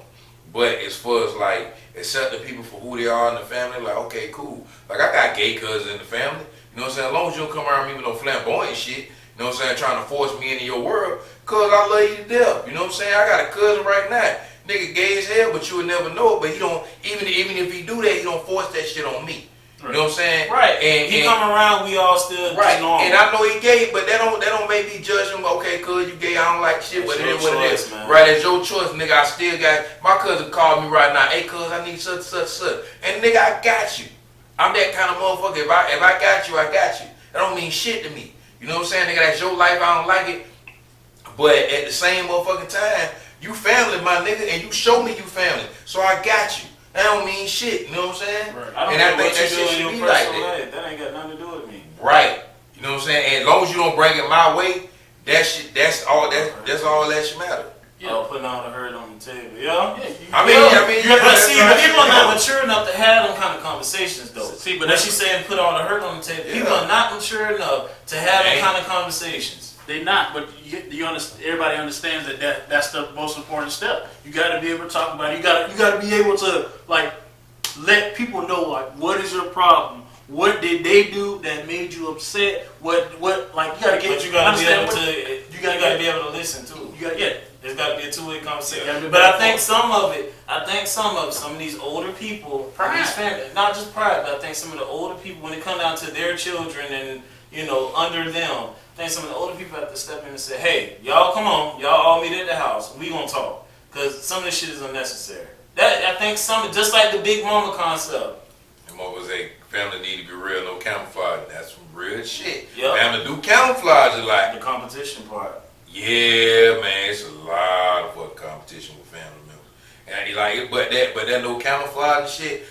But as far as like accepting people for who they are in the family, like, okay, cool. Like, I got gay cousins in the family. You know what I'm saying? As long as you don't come around me with no flamboyant shit, you know what I'm saying, trying to force me into your world, cuz I love you to death. You know what I'm saying? I got a cousin right now. Nigga gay as hell, but you would never know it. But he don't, even if he do that, he don't force that shit on me. You know what I'm saying? Right. And he come around, we all still right. normal. And I know he gay, but that don't make me judge him. Okay, cuz you gay, I don't like shit, but it is what it is. Man. Right, it's your choice, nigga. I still got my cousin called me right now. Hey, cuz, I need such. And nigga, I got you. I'm that kind of motherfucker. If I got you, I got you. That don't mean shit to me. You know what I'm saying? Nigga, that's your life. I don't like it. But at the same motherfucking time, you family, my nigga, and you show me you family. So I got you. That don't mean shit, you know what I'm saying? Right. I don't and know I think what that you shit do in should your be personal like that. life. That ain't got nothing to do with me. Right. You know what I'm saying? And as long as you don't bring it my way, that's all that should matter. Yeah. Putting all the hurt on the table. Yeah. I mean, but see, people are not mature enough to have them kind of conversations, though. See, but she's saying put all the hurt on the table. People are not mature enough to have them kind of conversations. They not, but you understand. Everybody understands that's the most important step. You got to be able to talk about it. You got to be able to like let people know like what is your problem. What did they do that made you upset? What like you got to get. But you got to be able to. You got to be able to listen too. You got There's got to be a two-way conversation. But I think some of these older people, these families, not just pride, but I think some of the older people, when it comes down to their children and under them, I think some of the older people have to step in and say, hey, y'all come on, y'all all meet at the house, we gonna talk. Because some of this shit is unnecessary. I think some, just like the Big Mama concept. And what was a family need to be real, no camouflage. That's some real shit. Yep. Family do camouflage a lot. The competition part. Yeah, man, it's a lot of fucking competition with family members. And he like, but that no camouflage and shit,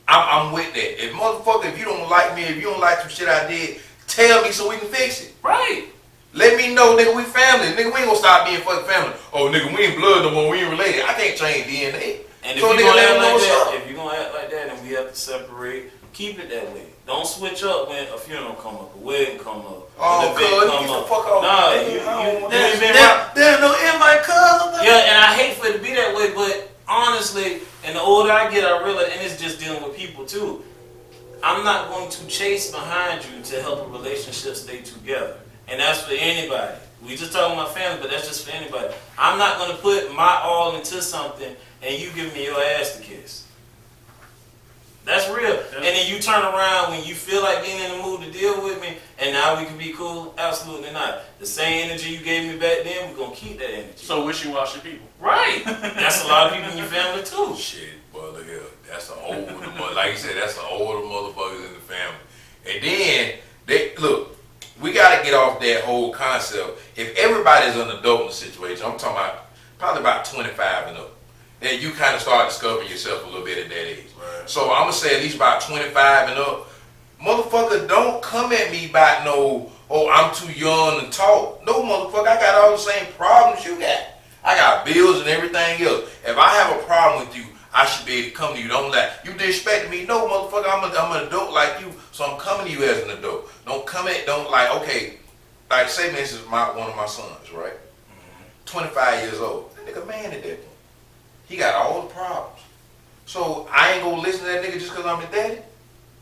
I'm with that. If motherfucker, if you don't like me, if you don't like some shit I did, tell me so we can fix it. Right. Let me know, nigga, we family. Nigga, we ain't gonna stop being fucking family. Oh, nigga, we ain't blood no more, we ain't related. I can't change DNA. And if So, you nigga, gonna let act me know like what's that, up. if you gonna act like that, then we have to separate. Keep it that way. Don't switch up when a funeral come up, a wedding come up, Oh, an event cuz, come get the up. fuck off. Nah, Nigga, you I don't want ain't been that. There's no invite, cuz. Yeah, and I hate for it to be that way, but honestly, and the older I get, I realize, and it's just dealing with people too. I'm not going to chase behind you to help a relationship stay together, and that's for anybody. We just talking about family, but that's just for anybody. I'm not going to put my all into something, and you give me your ass to kiss. That's real. Yeah. And then you turn around when you feel like being in the mood to deal with me, and now we can be cool. Absolutely not. The same energy you gave me back then, we're gonna keep that energy. So wishy-washy people. Right. That's a lot of people in your family too. Shit, boy, look here. That's the older, like you said, that's the older motherfuckers in the family. And then, they look, we gotta get off that whole concept. If everybody's an adult in the situation, I'm talking about probably about 25 and up, then you kind of start discovering yourself a little bit at that age. Right. So I'm gonna say at least about 25 and up. Motherfucker, don't come at me about no, oh, I'm too young to talk. No, motherfucker, I got all the same problems you got. I got bills and everything else. If I have a problem with you, I should be able to come to you. Don't like, you disrespecting me. No, motherfucker, I'm an adult like you, so I'm coming to you as an adult. Don't like, okay, like say this is one of my sons, right? 25 years old. That nigga man at that point. He got all the problems. So I ain't gonna listen to that nigga just cause I'm his daddy.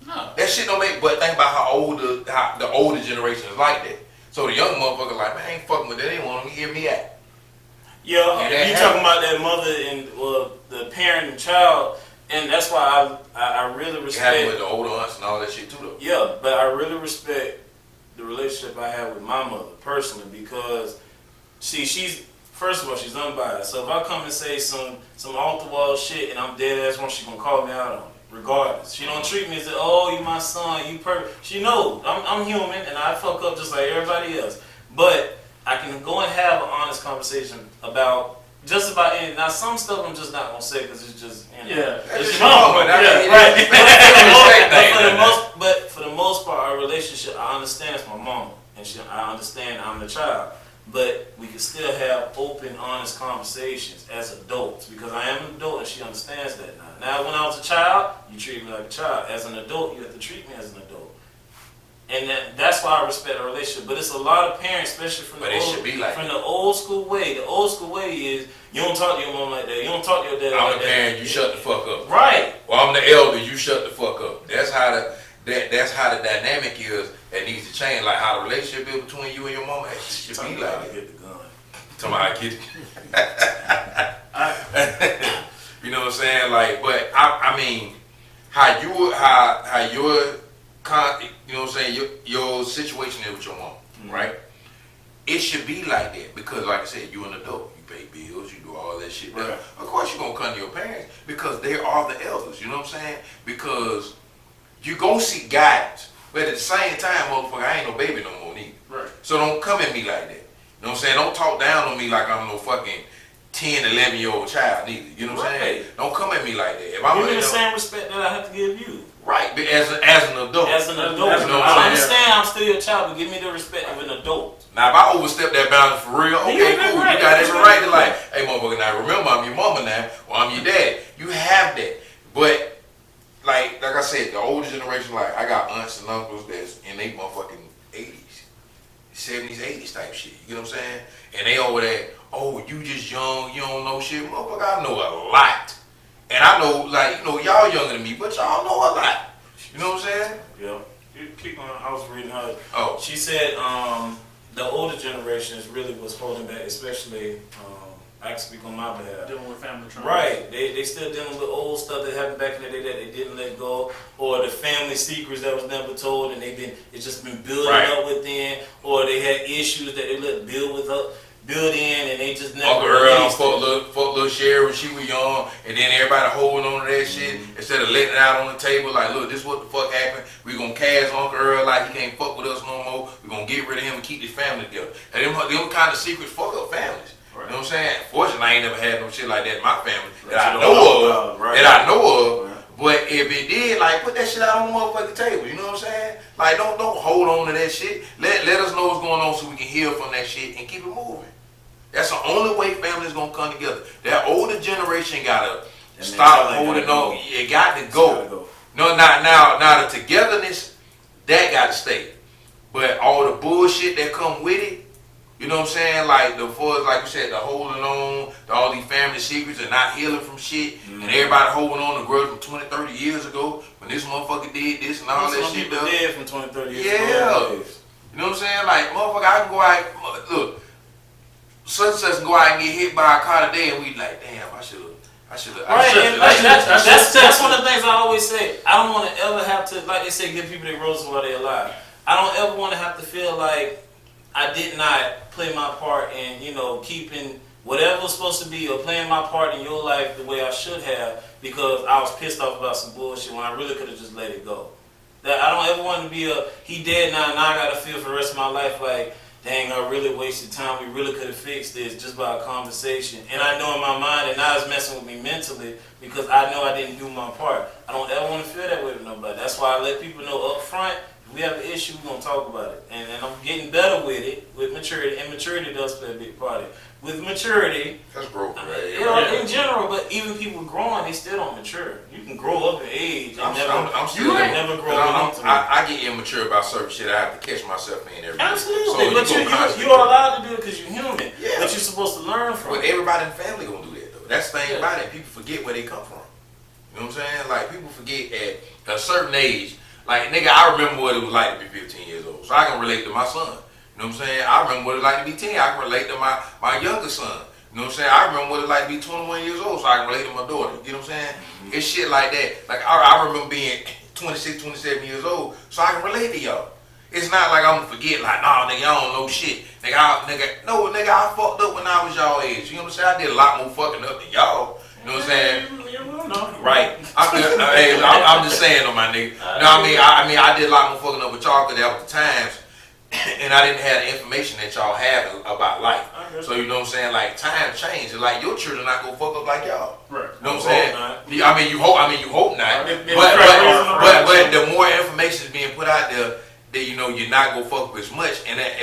No. That shit don't make, but think about how the older generation is like that. So the young motherfucker like, man, I ain't fucking with that. They want to hear me out. Yeah, And if that you talking about that mother and the parent and child, and that's why I really It happened with respect. the older aunts and all that shit too, though. Yeah, but I really respect the relationship I have with my mother personally because, see, she's first of all she's unbiased. So if I come and say some off the wall shit and I'm dead ass wrong, she gonna call me out on it. Regardless, she don't treat me as oh you my son, you perfect. She knows I'm human and I fuck up just like everybody else. But I can go and have an honest conversation about just about anything. Now some stuff I'm just not gonna say because it's just Yeah. That's it's just your mama. mama. Yeah, right. But for the most part, our relationship I understand it's my mama and I understand I'm the child. But we can still have open, honest conversations as adults because I am an adult and she understands that now. Now, when I was a child, you treat me like a child. As an adult, you have to treat me as an adult. And that's why I respect our relationship. But it's a lot of parents, especially from But it should be like the old school way. The old school way is you don't talk to your mom like that. You don't talk to your dad I'm like the that. parent, you shut the fuck up. Right. Or I'm the elder, you shut the fuck up. That's how the dynamic is that needs to change. Like how the relationship is between you and your mama. It should be like that. Get the gun. Somebody get it. You know what I'm saying? Like, but I mean, how your you know what I'm saying, your situation is with your mom, right? It should be like that because, like I said, you an adult, you pay bills, you do all that shit. Right. Of course, you're gonna come to your parents because they are the elders. You know what I'm saying? Because you gonna seek guidance, but at the same time, motherfucker, I ain't no baby no more neither. Right. So don't come at me like that. You know what I'm saying? Don't talk down on me like I'm no fucking 10, 11-year-old child neither. You know what I'm saying? Don't come at me like that. If I'm Give me the same respect that I have to give you. right, but as an adult. As an adult, As an adult, I yeah. understand I'm still your child, but give me the respect of an adult. Now, if I overstep that boundary for real, okay, You got cool. right. You got That's every right. right to like, hey, motherfucker, now remember, I'm your mama now, or I'm your daddy. You have that. But, like I said, the older generation, like, I got aunts and uncles that's in they motherfucking 80s, 70s, 80s type shit. You know what I'm saying? And they over there, oh, you just young, you don't know shit. Motherfucker, I know a lot. And I know, like, you know, y'all younger than me, but y'all know a lot. You know what I'm saying? Yeah. You keep on. I was reading her. Oh. She said the older generation is really what's holding back, especially I can speak on my behalf. Dealing with family trauma. Right, they still dealing with old stuff that happened back in the day that they didn't let go, or the family secrets that was never told, and it's just been building Right. up within, or they had issues that they let build built in and they just never Uncle Earl released it. fuck little Sherry when she was young, and then everybody holding on to that shit instead of letting it out on the table. Like, look, this what the fuck happened. We gonna cast Uncle Earl like he can't fuck with us no more. We gonna get rid of him and keep this family together. And them kind of secrets fuck up families. Right. You know what I'm saying? Fortunately, I ain't never had no shit like that in my family That that I you know know of. about, right. That I know of. Right. But if it did, like, put that shit out on the motherfucking table. You know what I'm saying? Like, don't hold on to that shit. Let us know what's going on so we can heal from that shit and keep it moving. That's the only way families gonna come together. That older generation gotta stop holding on. It got to go. No, not now. The togetherness that got to stay. But all the bullshit that come with it, you know what I'm saying? Like like you said, the holding on to all these family secrets and not healing from shit, and everybody holding on to grudge from 20, 30 years ago when this motherfucker did this and all that Some shit. people dead from 20, 30 years Yeah. ago. You know what I'm saying? Like, motherfucker, I can go out, look, such and such can go out and get hit by a car today, and we like, damn, I should have. Right, and like, that's one of the things I always say. I don't want to ever have to, like they say, give people their roses while they're alive. I don't ever want to have to feel like I did not play my part in, keeping whatever was supposed to be or playing my part in your life the way I should have because I was pissed off about some bullshit when I really could have just let it go. That I don't ever want to be he dead now I got to feel for the rest of my life like, dang, I really wasted time. We really could have fixed this just by a conversation. And I know in my mind that now it's messing with me mentally because I know I didn't do my part. I don't ever want to feel that way with nobody. That's why I let people know up front, if we have an issue, we're going to talk about it. And I'm getting better with it, with maturity. And maturity does play a big part in it. With maturity, that's broke, right? In general, but even people growing, they still don't mature. You can grow up in age and never grow up. I get immature about certain shit. I have to catch myself in every day. Absolutely, but you're allowed to do it because you're human. Yeah. But you're supposed to learn from But it. everybody in the family gonna do that though. That's the thing about it. People forget where they come from. You know what I'm saying? Like people forget at a certain age. Like nigga, I remember what it was like to be 15 years old, so I can relate to my son. You know what I'm saying? I remember what it was like to be 10. I can relate to my younger son. You know what I'm saying? I remember what it was like to be 21 years old, so I can relate to my daughter. You know what I'm saying? It's shit like that. Like I remember being 26, 27 years old, so I can relate to y'all. It's not like I'm gonna forget, like, nah, nigga, I don't know shit. Nigga, I fucked up when I was y'all age. You know what I'm saying? I did a lot more fucking up than y'all. You know what I'm saying? Right. I'm just saying, though, my nigga. You know what I mean? I did a lot more fucking up with y'all because that was the times, and I didn't have the information that y'all have about life. So you know what I'm saying? Like times change. And like your children not gonna fuck up like y'all. Right. You know what I'm saying? You hope not. But But the more information is being put out there, that you're not gonna fuck with as much.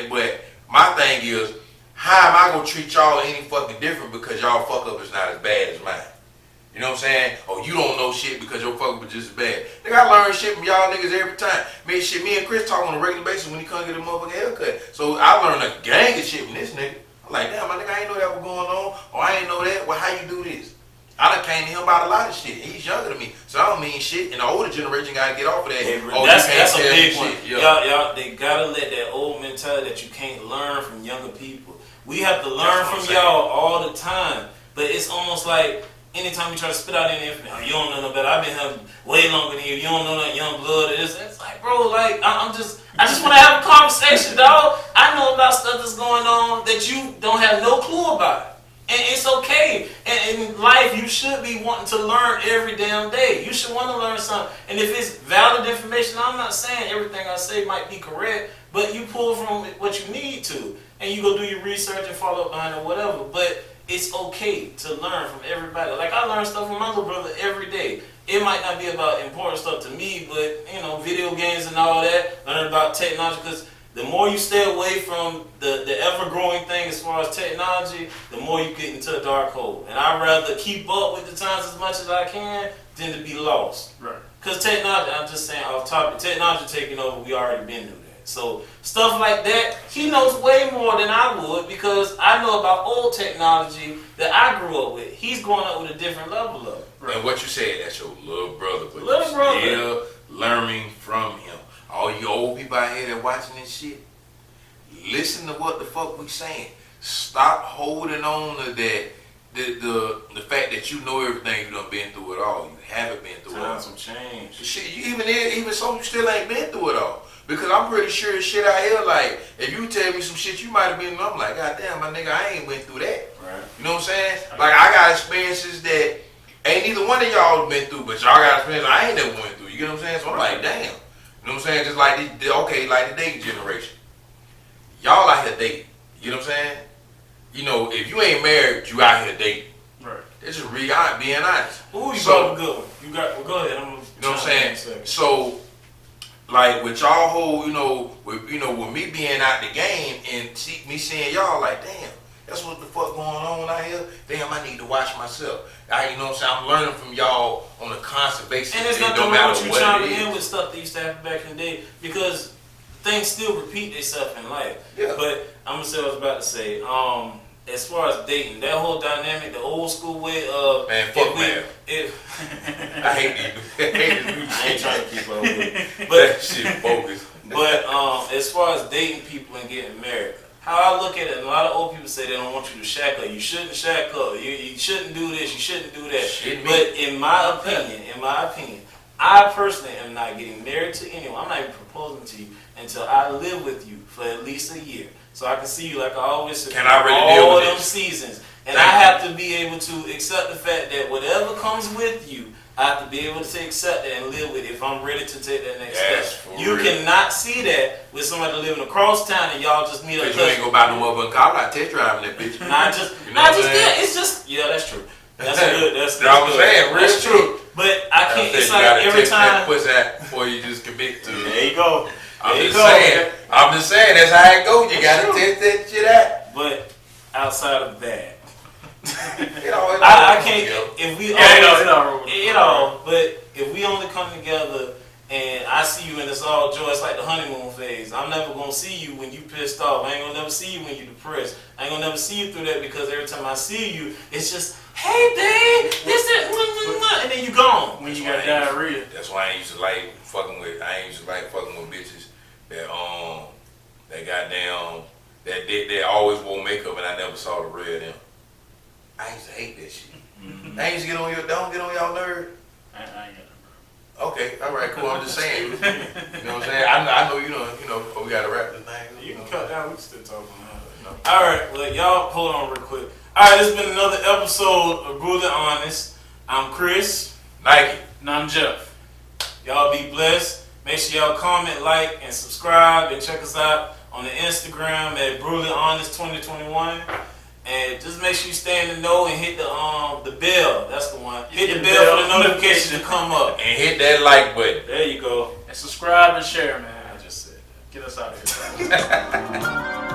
But my thing is, how am I gonna treat y'all any fucking different because y'all fuck up is not as bad as mine? You know what I'm saying? Oh, you don't know shit because your fuck up is just as bad. Nigga, I learn shit from y'all niggas every time. Me and Chris talk on a regular basis when he come get a motherfucking haircut. So I learned a gang of shit from this nigga. I'm like, damn, my nigga, I ain't know that was going on. Or I ain't know that. Well, how you do this? I done came to him about a lot of shit. He's younger than me, so I don't mean shit. And the older generation gotta get off of that. That's a big one. Yeah. Y'all, they gotta let that old mentality that you can't learn from younger people. We have to learn from y'all all the time, but it's almost like anytime we try to spit out any information, you don't know no better. I've been here way longer than you. You don't know that young blood. It's like, bro, like I just want to have a conversation, dog. I know about stuff that's going on that you don't have no clue about. And it's okay. And in life, you should be wanting to learn every damn day. You should want to learn something. And if it's valid information, I'm not saying everything I say might be correct, but you pull from what you need to. And you go do your research and follow up behind it, whatever. But it's okay to learn from everybody. Like I learn stuff from my little brother every day. It might not be about important stuff to me, but video games and all that. Learn about technology because the more you stay away from the ever-growing thing as far as technology, the more you get into a dark hole. And I'd rather keep up with the times as much as I can than to be lost. Right. Because technology, I'm just saying off topic, technology taking over, we already been through that. So stuff like that, he knows way more than I would because I know about old technology that I grew up with. He's growing up with a different level of it. Right. And what you said, that's your little brother. But Little brother. Still learning from him. All you old people out here that watching this shit, listen to what the fuck we saying. Stop holding on to that. The fact that you know everything you done been through it all. You haven't been through it all. Times some change. Shit, you even so, you still ain't been through it all. Because I'm pretty sure shit out here, like, if you tell me some shit you might have been, I'm like, God damn, my nigga, I ain't went through that. Right. You know what I'm saying? Like, I got experiences that ain't neither one of y'all been through, but y'all got experiences I ain't never went through. You get what I'm saying? So I'm like, damn. You know what I'm saying? Just like like the dating generation. Y'all out here dating. You know what I'm saying? You know, if you ain't married, you out here dating. Right. It's just being honest. Ooh, you So- brought a good one. You got. Well, go ahead. I'm. You know what I'm saying? So, like with y'all whole, with me being out the game and me seeing y'all like, damn, that's what the fuck going on out here. Damn, I need to watch myself. You know what I'm saying? I'm learning from y'all on a constant basis. And there's It nothing don't wrong matter with you what chiming it in is. with stuff that used to happen back in the day because things still repeat themselves in life. Yeah. But I'm gonna say what I was about to say. As far as dating, that whole dynamic, the old school way of Man, fuck man. I hate these. I hate this new I ain't shit. trying to keep up with it. That But shit bogus. as far as dating people and getting married, how I look at it, and a lot of old people say they don't want you to shack up. You shouldn't shack up. You shouldn't do this. You shouldn't do that. Shit, But in my opinion, I personally am not getting married to anyone. I'm not even proposing to you until I live with you for at least a year. So I can see you like I always say. Can I really deal all with them this? seasons. And Thank I you. have to be able to accept the fact that whatever comes with you, I have to be able to accept that and live with it if I'm ready to take that next Yes, step. for You real. cannot see that with somebody living across town and y'all just meet up. Cause you ain't go buy no motherfucking car. I'm not test driving that bitch. Not just, You know not what just I'm saying? that. It's just, yeah, that's true. That's good. That's You know what I'm good. saying? Real That's shit. true. But I can't. It's You like gotta every test that time. pussy out before you just commit to it. There you go. I'm There you just go. saying. I'm just saying. That's how it goes. You That's gotta true. test that shit out. But outside of that, It all I can't. If we Yeah, but if we only come together and I see you and it's all joy, it's like the honeymoon phase. I'm never gonna see you when you pissed off. I ain't gonna never see you when you depressed. I ain't gonna never see you through that because every time I see you, it's just, hey babe, this and then you gone. When you got diarrhea. That's why I ain't used to like fucking with. I ain't used to like fucking with bitches that goddamn that always wore makeup and I never saw the real them. I used to hate that shit. I used to get on don't get on y'all nerve. I ain't got Okay, all right, cool. I'm just saying. You know what I'm saying? I know you know. But we gotta wrap this thing. You can cut down. We can still talk on that. All right, well, y'all hold on real quick. All right, this has been another episode of Brutally Honest. I'm Chris. Nike. And I'm Jeff. Y'all be blessed. Make sure y'all comment, like, and subscribe, and check us out on the Instagram at Brutally Honest 2021. And just make sure you stay in the know and hit the bell. That's the one. Hit the bell for the notification to come up. And hit that like button. There you go. And subscribe and share, man. I just said that. Get us out of here.